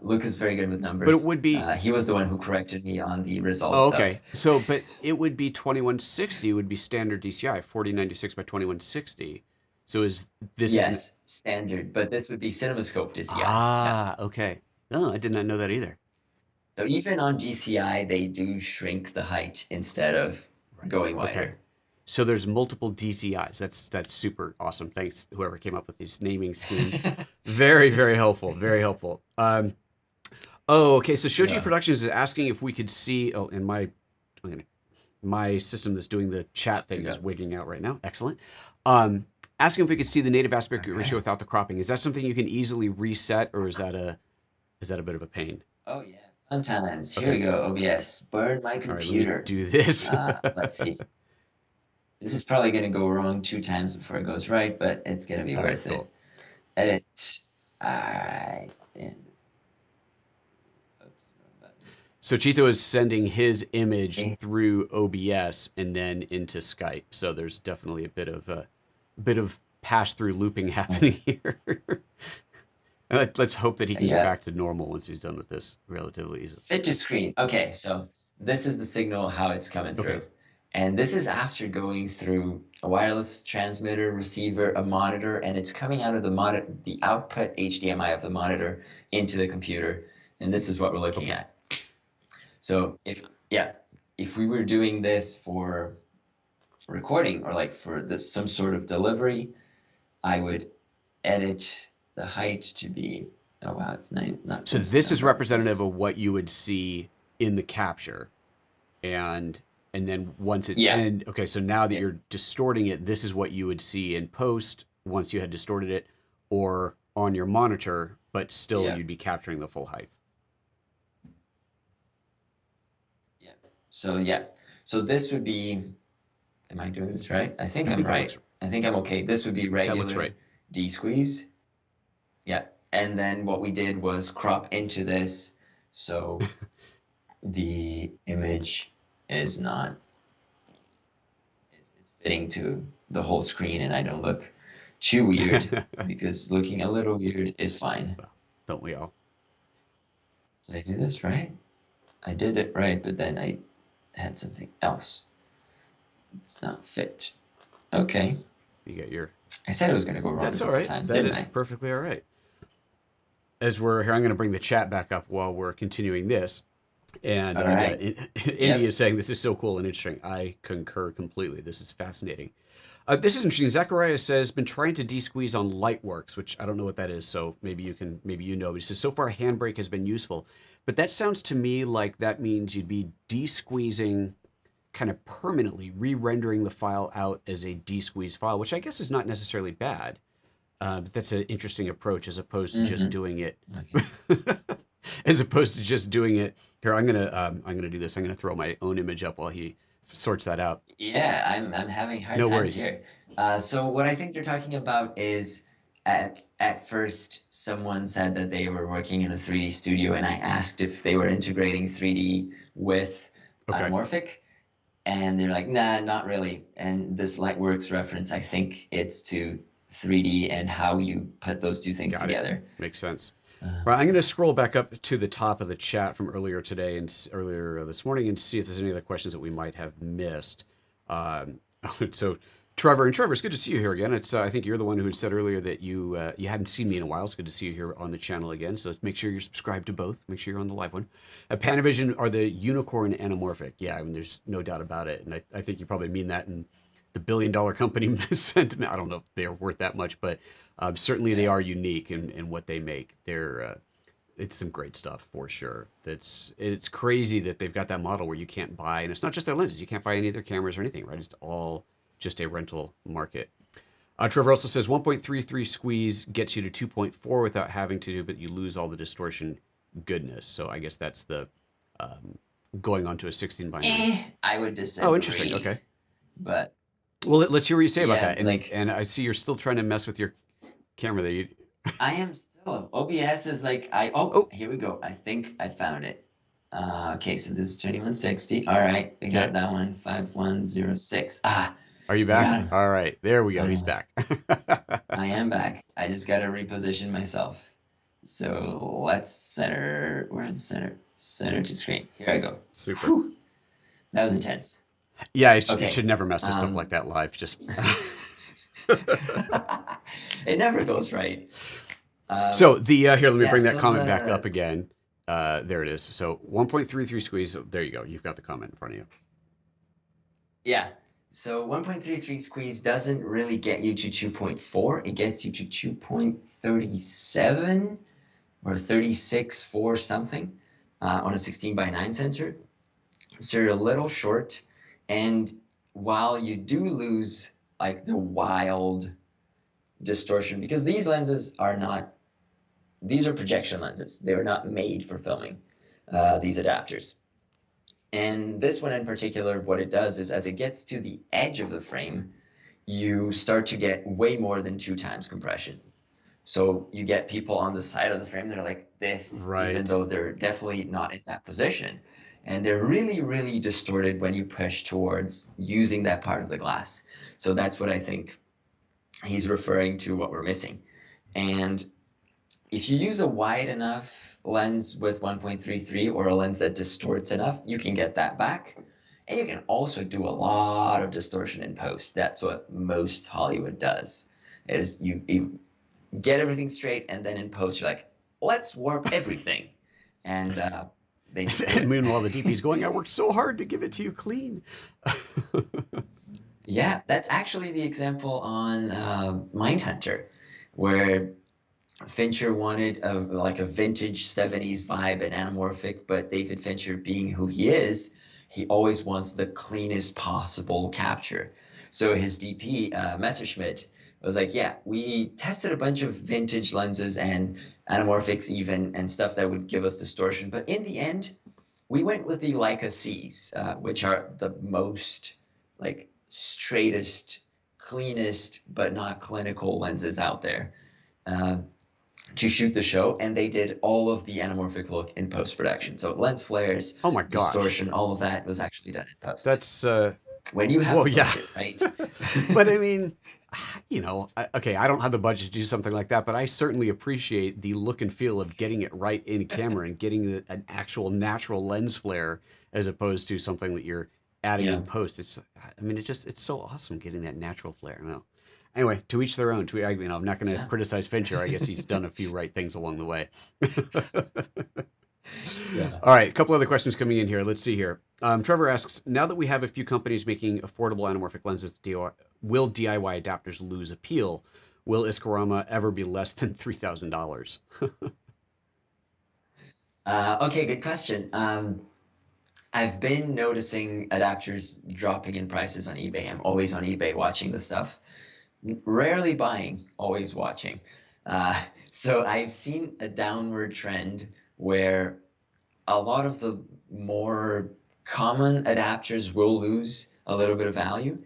Luke is very good with numbers. But it would be... he was the one who corrected me on the result stuff. Okay. So, but it would be 2160 would be standard DCI, 4096 by 2160. So is this... Yes, standard. But this would be CinemaScope DCI. Ah, okay. Oh, I did not know that either. So even on DCI, they do shrink the height instead of going wider. Okay. So there's multiple DCIs. That's super awesome. Thanks whoever came up with this naming scheme. Very, very helpful. Very helpful. Okay. So Shoji Productions is asking if we could see. Oh, and my system that's doing the chat thing is wigging out right now. Excellent. Asking if we could see the native aspect ratio without the cropping. Is that something you can easily reset, or is that a bit of a pain? Oh yeah. Fun times. Here we go. OBS. Burn my computer. All right, let me do this. Let's see. This is probably going to go wrong 2 times before it goes right, but it's going to be worth it. Edit. All right. Oops. So Chito is sending his image through OBS and then into Skype. So there's definitely a bit of pass-through looping happening here. Let's hope that he can get back to normal once he's done with this relatively easily. Fit to screen. Okay, so this is the signal, how it's coming through. And this is after going through a wireless transmitter, receiver, a monitor, and it's coming out of the output HDMI of the monitor into the computer. And this is what we're looking at. So if we were doing this for recording or like for this some sort of delivery, I would edit the height to be, oh wow, it's not So this this is number. representative of what you would see in the capture, and then once it's Yeah, and okay, so now that yeah, you're distorting it, this is what you would see in post once you had distorted it, or on your monitor, but still yeah, you'd be capturing the full height. yeah. So yeah, so this would be, am I doing this right? I think I I'm think right. I think I'm okay. This would be that looks regular right. D-squeeze. Yeah. And then what we did was crop into this so the image is not is fitting to the whole screen and I don't look too weird because looking a little weird is fine. Well, don't we all? Did I do this right? I did it right, but then I had something else. It's not fit. Okay. You get your. I said it was going to go wrong a That's all couple right. times, That didn't is I? perfectly all right. As we're here, I'm going to bring the chat back up while we're continuing this. And All yeah, right. Indy Yep. is saying this is so cool and interesting. I concur completely. This is fascinating. This is interesting. Zachariah says been trying to de-squeeze on Lightworks, which I don't know what that is. So maybe you know. But he says so far Handbrake has been useful, but that sounds to me like that means you'd be de-squeezing kind of permanently, re-rendering the file out as a de-squeeze file, which I guess is not necessarily bad. But that's an interesting approach as opposed to just Mm-hmm. doing it. Okay. As opposed to just doing it here. I'm gonna do this. I'm gonna throw my own image up while he sorts that out. Yeah, I'm having hard No times worries. here. So what I think they're talking about is at first someone said that they were working in a 3D studio, and I asked if they were integrating 3D with Okay, Anamorphic, and they're like, nah, not really. And this Lightworks reference, I think it's to 3D and how you put those two things got it. together. Makes sense. Uh, Right, I'm going to scroll back up to the top of the chat from earlier today and earlier this morning and see if there's any other questions that we might have missed. Um, so, Trevor, it's good to see you here again. It's I think you're the one who said earlier that you hadn't seen me in a while. It's good to see you here on the channel again. So make sure you're subscribed to both. Make sure you're on the live one. Panavision are the unicorn anamorphic. Yeah, I mean, there's no doubt about it. And I think you probably mean that in the billion-dollar company sentiment. I don't know if they're worth that much, but certainly they yeah. are unique in what they make. It's some great stuff for sure. It's crazy that they've got that model where you can't buy, and it's not just their lenses. You can't buy any of their cameras or anything, right? It's all just a rental market. Trevor also says 1.33 squeeze gets you to 2.4 without having to do, but you lose all the distortion goodness. So I guess that's the um, going on to a 16 by 9. I would Oh, interesting. disagree, Okay. but Well, let's hear what you say about yeah, that. And like and I see you're still trying to mess with your camera there. I am still. OBS is like Oh, here we go. I think I found it. Okay, so this is 2160. All right, we got okay. that one. 5106. Ah, Are you I back? got him. All right. There we go. He's Finally. back. I am back. I just gotta reposition myself. So let's center. Where's the center? Center to screen. Here I go. Super. Whew, that was intense. Yeah, you Okay. should never mess with stuff like that live. Just It never goes right. so the here. Let me Yeah. bring that So comment back up the again. There it is. So 1.33 squeeze. There you go. You've got the comment in front of you. Yeah. So 1.33 squeeze doesn't really get you to 2.4. It gets you to 2.37 or 36.4 something on a 16 by 9 sensor. So you're a little short. And while you do lose like the wild distortion, because these lenses are not, these are projection lenses. They're not made for filming, these adapters. And this one in particular, what it does is as it gets to the edge of the frame, you start to get way more than 2 times compression. So you get people on the side of the frame that are like this, even Right. though they're definitely not in that position. And they're really, really distorted when you push towards using that part of the glass. So that's what I think he's referring to, what we're missing. And if you use a wide enough lens with 1.33 or a lens that distorts enough, you can get that back. And you can also do a lot of distortion in post. That's what most Hollywood does, is you get everything straight, and then in post you're like, let's warp everything. And they just do And it. meanwhile, the DP's going, I worked so hard to give it to you clean. Yeah, that's actually the example on Mindhunter, where Fincher wanted like a vintage 70s vibe and anamorphic, but David Fincher, being who he is, he always wants the cleanest possible capture. So his DP, Messerschmitt, was like, yeah, we tested a bunch of vintage lenses and anamorphics even and stuff that would give us distortion, but in the end, we went with the Leica Cs, which are the most like straightest, cleanest, but not clinical lenses out there. Uh, to shoot the show, and they did all of the anamorphic look in post production. So lens flares, Oh my gosh. distortion, all of that was actually done in post. That's, When you have well, a yeah. budget, right? But I mean, okay, I don't have the budget to do something like that, but I certainly appreciate the look and feel of getting it right in camera and getting an actual natural lens flare as opposed to something that you're adding Yeah, in post. I mean, it's so awesome getting that natural flare. No. Anyway, to each their own. I'm not going to yeah, criticize Fincher. I guess he's done a few right things along the way. yeah. All right, a couple other questions coming in here. Let's see here. Trevor asks, now that we have a few companies making affordable anamorphic lenses, will DIY adapters lose appeal? Will Iskorama ever be less than $3,000? Okay, good question. I've been noticing adapters dropping in prices on eBay. I'm always on eBay watching the stuff. Rarely buying, always watching. Uh, so I've seen a downward trend where a lot of the more common adapters will lose a little bit of value,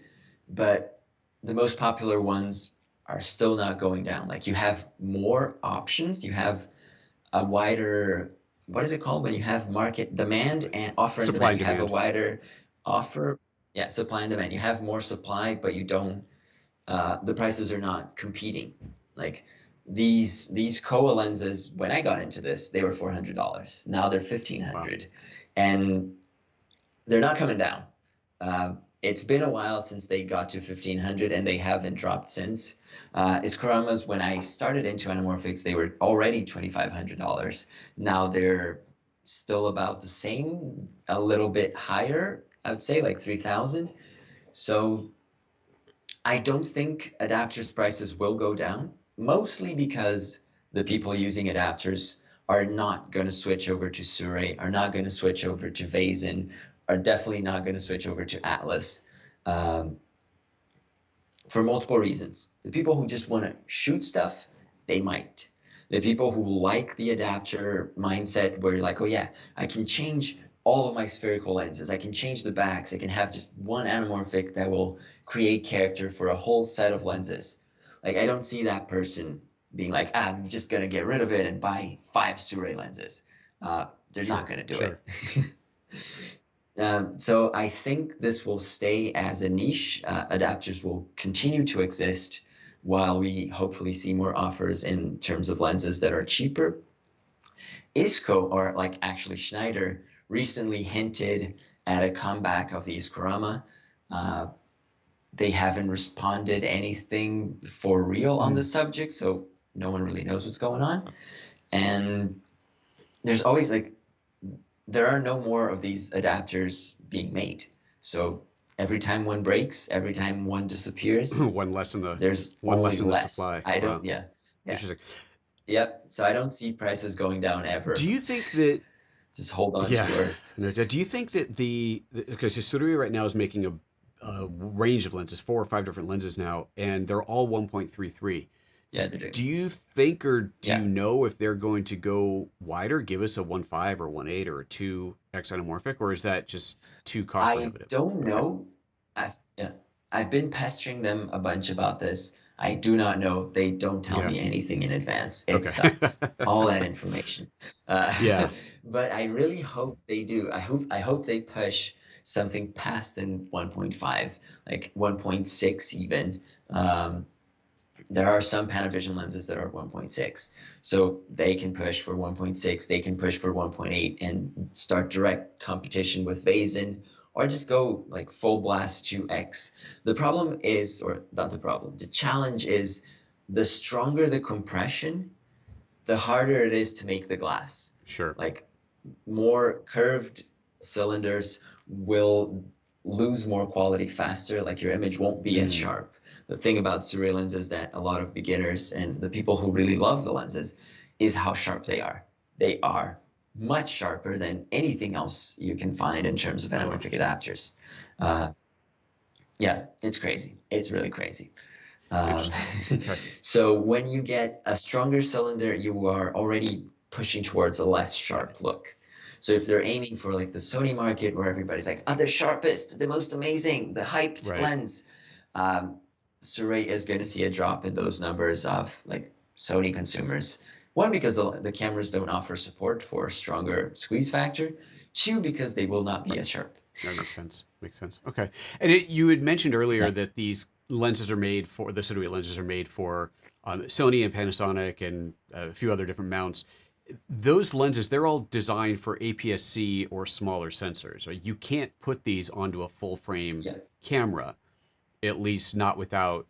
but the most popular ones are still not going down. Like you have more options, you have a wider, what is it called when you have market demand and offer and Supply demand? and You have a demand. wider offer, yeah, supply and demand. You have more supply, but you don't the prices are not competing. Like these Koa lenses, when I got into this, they were $400. Now they're Wow. 1,500, and they're not coming down. It's been a while since they got to 1,500, and they haven't dropped since. Iskuramas, when I started into anamorphics, they were already $2,500. Now they're still about the same, a little bit higher. I would say like 3,000. So I don't think adapters prices will go down, mostly because the people using adapters are not going to switch over to Sure, are not going to switch over to Vazen, are definitely not going to switch over to Atlas um, for multiple reasons. The people who just want to shoot stuff, they might. The people who like the adapter mindset, where you're like, oh yeah, I can change all of my spherical lenses. I can change the backs. I can have just one anamorphic that will create character for a whole set of lenses. Like I don't see that person being like, ah, I'm just gonna get rid of it and buy 5 Sure lenses. They're not Sure, gonna do sure. it. So I think this will stay as a niche. Adapters will continue to exist while we hopefully see more offers in terms of lenses that are cheaper. ISCO, or like actually Schneider, recently hinted at a comeback of the Iskorama. Uh, they haven't responded anything for real on the Mm. subject, so no one really knows what's going on. And there's always like there are no more of these adapters being made. So every time one breaks, every time one It's disappears, there's one only less in the less. supply. I don't, Wow. yeah, yeah, Interesting. yep. So I don't see prices going down Do ever. you think that Just hold on to Yeah. yours. No, do you think that because Susurugi right now is making a range of lenses, 4 or 5 different lenses now, and they're all 1.33. Yeah, they're doing. Do you think or do Yeah, you know if they're going to go wider, give us a 1.5 or 1.8 or a 2x anamorphic, or is that just too cost I prohibitive? don't Okay. know. Yeah, I've been pestering them a bunch about this. I do not know. They don't tell Yeah. me anything in advance. It Okay. sucks. All that information. Uh, Yeah. but I really hope they do. I hope they push something past than 1.5, like 1.6 even. Um, there are some Panavision lenses that are 1.6, so they can push for 1.6, they can push for 1.8 and start direct competition with Vazen, or just go like full blast 2x. The problem is, or not the problem, the challenge is the stronger the compression, the harder it is to make the glass. Sure. Like more curved cylinders will lose more quality faster, like your image won't be as Mm, sharp. The thing about Surrey lenses that a lot of beginners and the people who really love the lenses is how sharp they are. They are much sharper than anything else you can find in terms of oh, anamorphic interesting. adapters. Uh, yeah, it's crazy. It's really crazy. Um, Interesting. Okay. so when you get a stronger cylinder, you are already pushing towards a less Got it. sharp look. So if they're aiming for like the Sony market where everybody's like, oh, the sharpest, the most amazing, the hyped Right. lens, um, Surrey is going to see a drop in those numbers of like Sony consumers. One, because the cameras don't offer support for stronger squeeze factor. Two, because they will not be Right. as sharp. That makes sense. Makes sense. Okay. And you had mentioned earlier Yeah. that these lenses are made for the Sony lenses are made for Sony and Panasonic and a few other different mounts. Those lenses, they're all designed for APS-C or smaller sensors. Right? You can't put these onto a full frame Yeah. camera, at least not without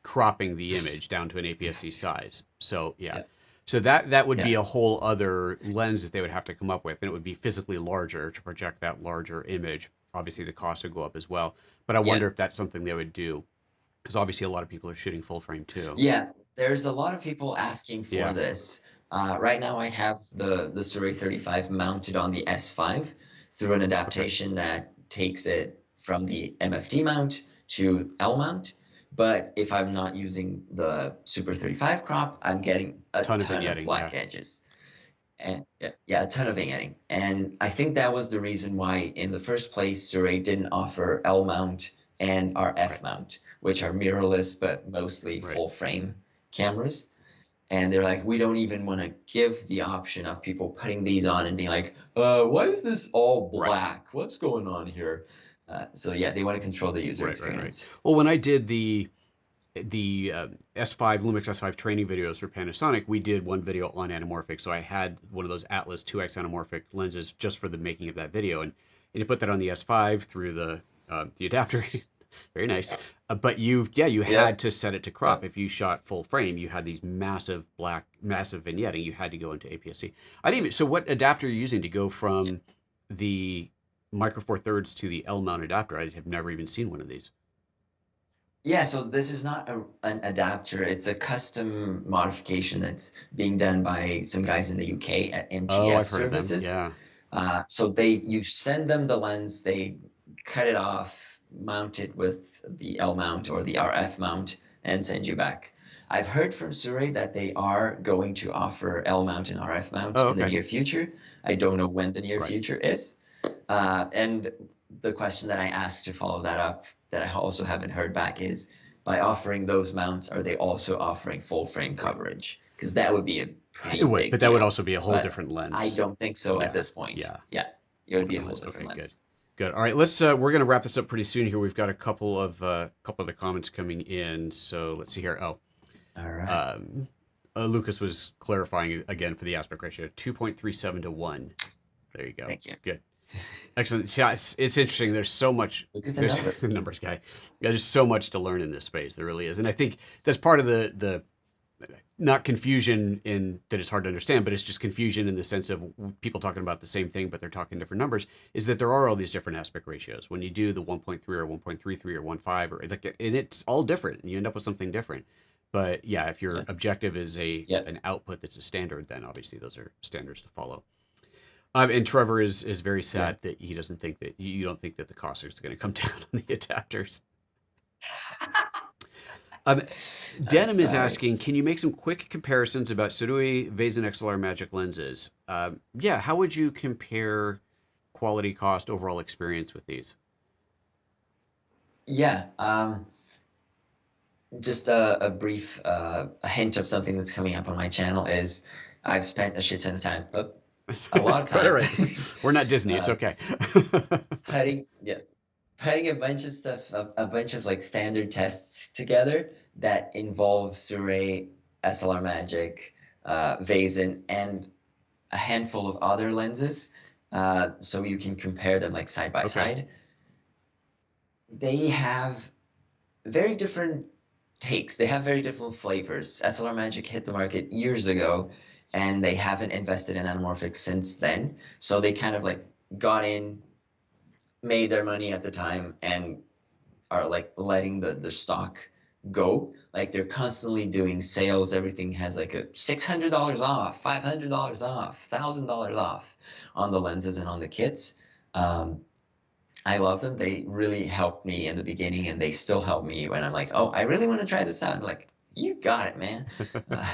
cropping the image down to an APS-C size. So yeah. Yeah. So that would be Yeah. a whole other lens that they would have to come up with, and it would be physically larger to project that larger image. Obviously, the cost would go up as well. But I Yeah. wonder if that's something they would do, because obviously a lot of people are shooting full frame too. Yeah, there's a lot of people asking for Yeah. this. Right now, I have the Surrey 35 mounted on the S5 through an Okay. adaptation that takes it from the MFD mount to L mount. But if I'm not using the Super 35 crop, I'm getting a Ton of ton of vignetting. black Yeah. edges. And yeah, yeah, a ton of vignetting. And I think that was the reason why, in the first place, Surrey didn't offer L mount and our Right. F mount, which are mirrorless but mostly Right. full frame cameras. And they're like, we don't even want to give the option of people putting these on and being like, why is this all Right. black? What's going on here? So yeah, they want to control the user Right. Right. Right. experience. Well, when I did the S5 Lumix S5 training videos for Panasonic, we did one video on anamorphic. So I had one of those Atlas 2X anamorphic lenses just for the making of that video, and you put that on the S5 through the adapter. Very nice. But you Yeah, had to set it to yeah. crop. If you shot full frame, you had these massive vignetting. You had to go into APS-C. I didn't even. So what adapter are you using to go from the Micro Four Thirds to the L mount adapter? I have never even seen one of these. Yeah, so this is not an adapter. It's a custom modification that's being done by some guys in the UK at Oh, MTF I've heard of them. Services. Yeah. So you send them the lens, they cut it off, mount it with the L mount or the RF mount, and send you back. I've heard from Surrey that they are going to offer L mount and RF mount Oh, in the okay. near future. I don't know when the near Right. future is. And the question that I asked to follow that up that I also haven't heard back is, by offering those mounts, are they also offering full frame Right. coverage? Because that would be a It pretty would, big but that would deal. also be a whole But different I lens. don't think so at Yeah. this point. Yeah. Yeah, it Whole would be a different whole lens. different Okay, good. lens. Good. All right, let's we're gonna wrap this up pretty soon here. We've got a couple of the comments coming in. So let's see here. Oh, All right. um, Lucas was clarifying again for the aspect ratio, 2.37 to 1. There you go. Thank you. Good. Excellent. Yeah, it's interesting. There's so much. Look at the There's the numbers. numbers guy. Yeah, there's so much to learn in this space. There really is, and I think that's part of the not confusion in that it's hard to understand, but it's just confusion in the sense of people talking about the same thing, but they're talking different numbers. Is that there are all these different aspect ratios when you do the 1.3 or 1.33 or 1.5 or like, and it's all different, and you end up with something different. But yeah, if your Yeah. objective is Yeah. an output that's a standard, then obviously those are standards to follow. And Trevor is very Yeah. sad that he doesn't think that you don't think that the cost is going to come down on the adapters. Um, I'm Denim is sorry. asking, can you make some quick comparisons about Sudui, Vazen XLR Magic lenses? Yeah, how would you compare quality, cost, overall experience with these? Yeah. Just a brief a hint of something that's coming up on my channel is I've spent a shit ton of time, a lot of Quite all time, right. We're not Disney. It's uh, okay. putting yeah putting a bunch of stuff, a bunch of like standard tests together that involve Surrey, SLR Magic, Vazen, and a handful of other lenses, so you can compare them like side by Okay. side. They have very different takes. They have very different flavors. SLR Magic hit the market years ago, and they haven't invested in Anamorphic since then. So they kind of like got in, made their money at the time, and are like letting the stock go. Like they're constantly doing sales. Everything has like a $600 off, $500 off, $1,000 off on the lenses and on the kits. Um, I love them. They really helped me in the beginning, and they still help me when I'm like, oh, I really want to try this out. I'm like, you got it, man. Uh,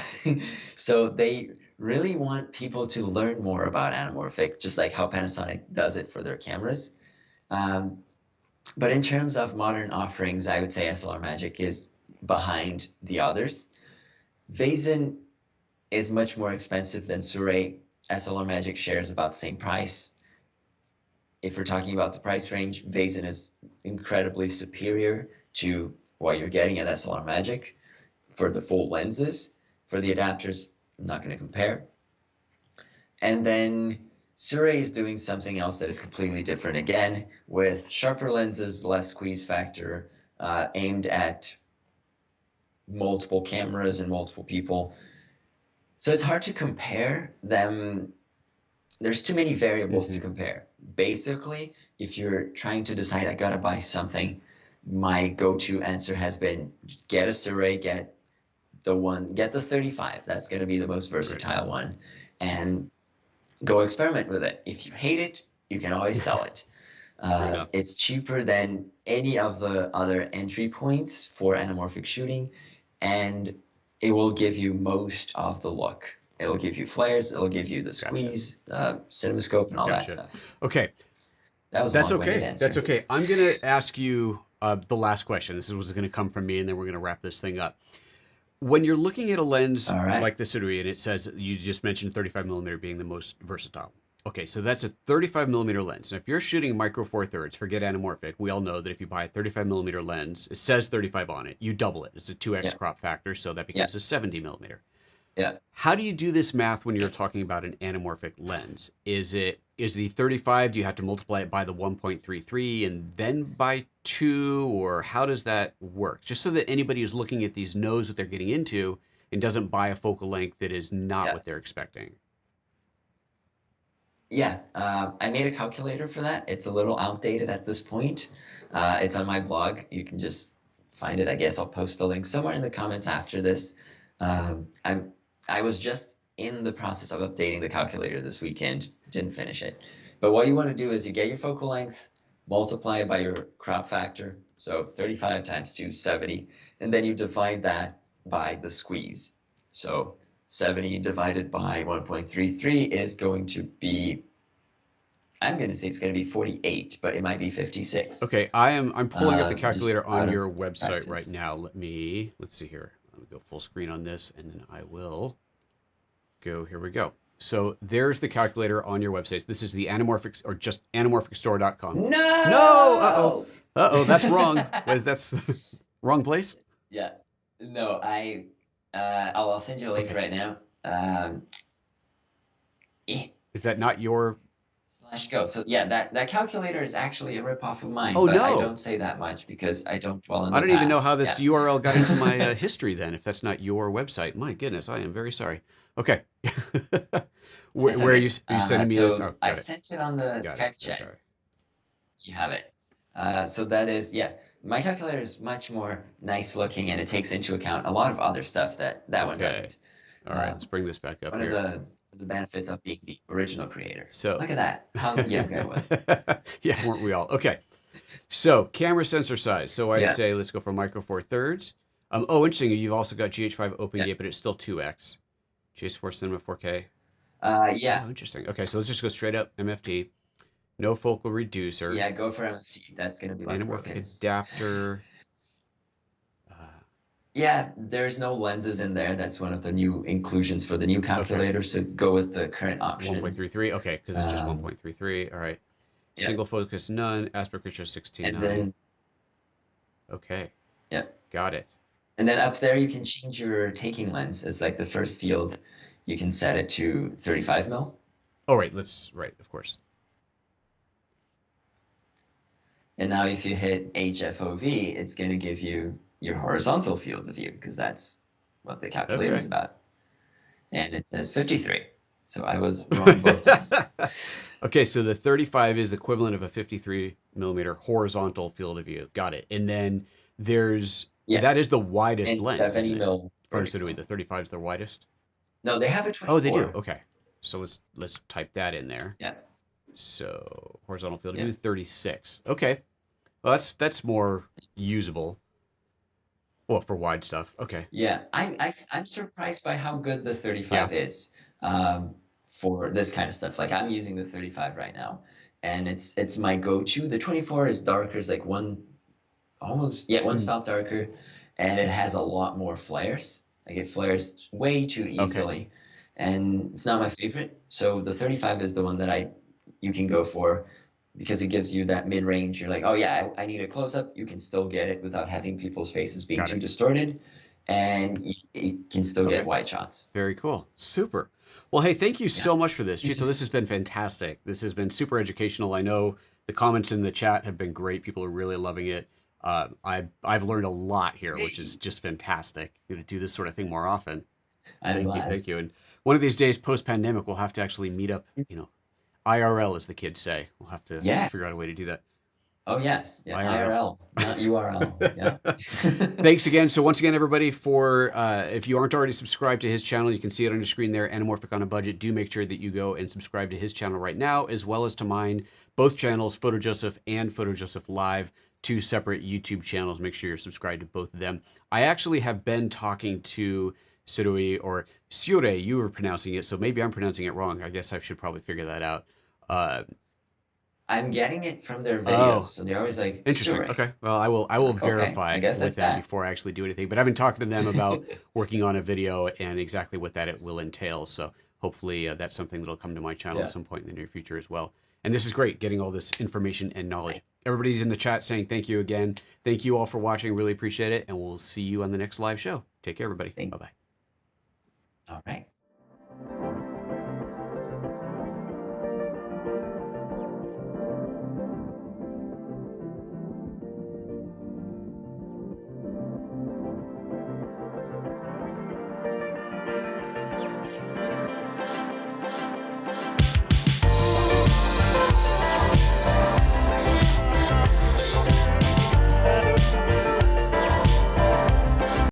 so they really want people to learn more about anamorphic, just like how Panasonic does it for their cameras. Um, but in terms of modern offerings, I would say SLR Magic is behind the others. Vazen is much more expensive than Sirui. SLR Magic shares about the same price. If we're talking about the price range, Vazen is incredibly superior to what you're getting at SLR Magic for the full lenses. For the adapters, I'm not going to compare. And then Sirui is doing something else that is completely different again, with sharper lenses, less squeeze factor, aimed at multiple cameras and multiple people. So it's hard to compare them. There's too many variables to compare. Basically, if you're trying to decide, I gotta buy something, my go-to answer has been get a Sirui, get the 35. That's gonna be the most versatile one, and go experiment with it. If you hate it, you can always sell it. It's cheaper than any of the other entry points for anamorphic shooting, and it will give you most of the look. It'll give you flares, it'll give you the squeeze, cinemascope, and all that stuff. Okay. That was That's a okay. answer. That's okay. I'm going to ask you the last question. This is what's going to come from me, and then we're going to wrap this thing up. When you're looking at a lens like the Sirui, and it says, you just mentioned 35 millimeter being the most versatile. Okay, so that's a 35 millimeter lens. And if you're shooting micro four thirds, forget anamorphic. We all know that if you buy a 35 millimeter lens, it says 35 on it. You double it. It's a 2x crop factor, so that becomes a 70 millimeter. Yeah. How do you do this math when you're talking about an anamorphic lens? Is the 35, do you have to multiply it by the 1.33 and then by 2, or how does that work? Just so that anybody who's looking at these knows what they're getting into and doesn't buy a focal length that is not what they're expecting. Yeah, I made a calculator for that. It's a little outdated at this point. It's on my blog. You can just find it. I guess I'll post the link somewhere in the comments after this. I was just in the process of updating the calculator this weekend. Didn't finish it. But what you want to do is you get your focal length, multiply it by your crop factor, so 35 times 2, 70, and then you divide that by the squeeze. So 70 divided by 1.33 is going to be, I'm going to say it's going to be 48, but it might be 56. Okay, I'm pulling up the calculator on your website right now. Let's see here. Let me go full screen on this, and then I will go. Here we go. So there's the calculator on your website. This is the anamorphic, or just anamorphicstore.com. No! Uh-oh, that's wrong. That's wrong place? Yeah. No, I'll send you a link right now. Is that not your... /go. So yeah, that calculator is actually a ripoff of mine. Oh, but no. I don't say that much because I don't dwell on the I don't even know how this Yeah. URL got into my history then, if that's not your website. My goodness, I am very sorry. Okay. Where okay. are you sending me this? Oh, I sent it on the Skype chat. Okay. You have it. So that is, yeah, my calculator is much more nice looking, and it takes into account a lot of other stuff that one doesn't. All right, let's bring this back up one here. of the benefits of being the original creator. So look at that. How young I was. Yeah, weren't we all? Okay. So camera sensor size. So I'd say let's go for micro four thirds. Oh, interesting. You've also got GH5 open gate, but it's still 2x. GH4 Cinema 4K. Yeah. Oh, interesting. Okay, so let's just go straight up MFT. No focal reducer. Yeah, go for MFT. That's going to be less broken. Adapter. Yeah, there's no lenses in there. That's one of the new inclusions for the new calculator. Okay. So go with the current option. 1.33. Okay, because it's just 1.33. All right. Yeah. Single focus, none. Aspect ratio 16:9. And then, okay. Yeah. Got it. And then up there, you can change your taking lens. It's like the first field. You can set it to 35 mil. Oh, right. Right, of course. And now if you hit HFOV, it's going to give you your horizontal field of view, because that's what the calculator is about. and it says 53. So I was wrong both times. Okay, so the 35 is the equivalent of a 53 millimeter horizontal field of view. Got it. And then Yeah, that is the widest and lens, 70 isn't it? mil From Sudoi, vertically. the 35 is the widest. No, they have a Oh, they do. 24. Okay. So let's type that in there. Yeah, So horizontal field of yeah, view 36. Okay. Well, that's more usable. Well, for wide stuff. Okay. yeah. I'm surprised by how good the Yeah. 35 is for this kind of stuff. Like I'm using the 35 right now, and it's my go-to. The 24 is darker, is like one Mm, stop darker, and it has a lot more flares. Like it flares way too okay. easily, and it's not my favorite. So the 35 is the one that you can go for because it gives you that mid-range. You're like, oh yeah, I need a close-up. You can still get it without having people's faces being Got too it. distorted, and you can still get Okay. wide shots. Very cool. Super. Well, hey, thank you Yeah. so much for this, Chito. This has been fantastic. This has been super educational. I know the comments in the chat have been great. People are really loving it. I've learned a lot here, which is Yay. just fantastic. I'm going to do this sort of thing more often. I'm Thank you, glad. thank you. And one of these days, post pandemic, we'll have to actually meet up. IRL, as the kids say. We'll have to figure out a Yes. way to do that. Oh yes. Yeah. IRL. IRL, not URL. Yeah. Thanks again. So once again, everybody, for if you aren't already subscribed to his channel, you can see it on your screen there, Anamorphic on a Budget. Do make sure that you go and subscribe to his channel right now, as well as to mine. Both channels, PhotoJoseph and PhotoJoseph Live, two separate YouTube channels. Make sure you're subscribed to both of them. I actually have been talking to Sudoi, or Syure, you were pronouncing it, so maybe I'm pronouncing it wrong. I guess I should probably figure that out. Uh, I'm getting it from their videos, oh, so they're always like Interesting. Suri. Okay. Well, I I'm will like, okay, verify I guess with that's them that. before I actually do anything. But I've been talking to them about working on a video and exactly what that it will entail. So hopefully that's something that'll come to my channel Yeah. at some point in the near future as well. And this is great, getting all this information and knowledge. Everybody's in the chat saying thank you again. Thank you all for watching. Really appreciate it. And we'll see you on the next live show. Take care, everybody. Bye bye. Thanks. All right.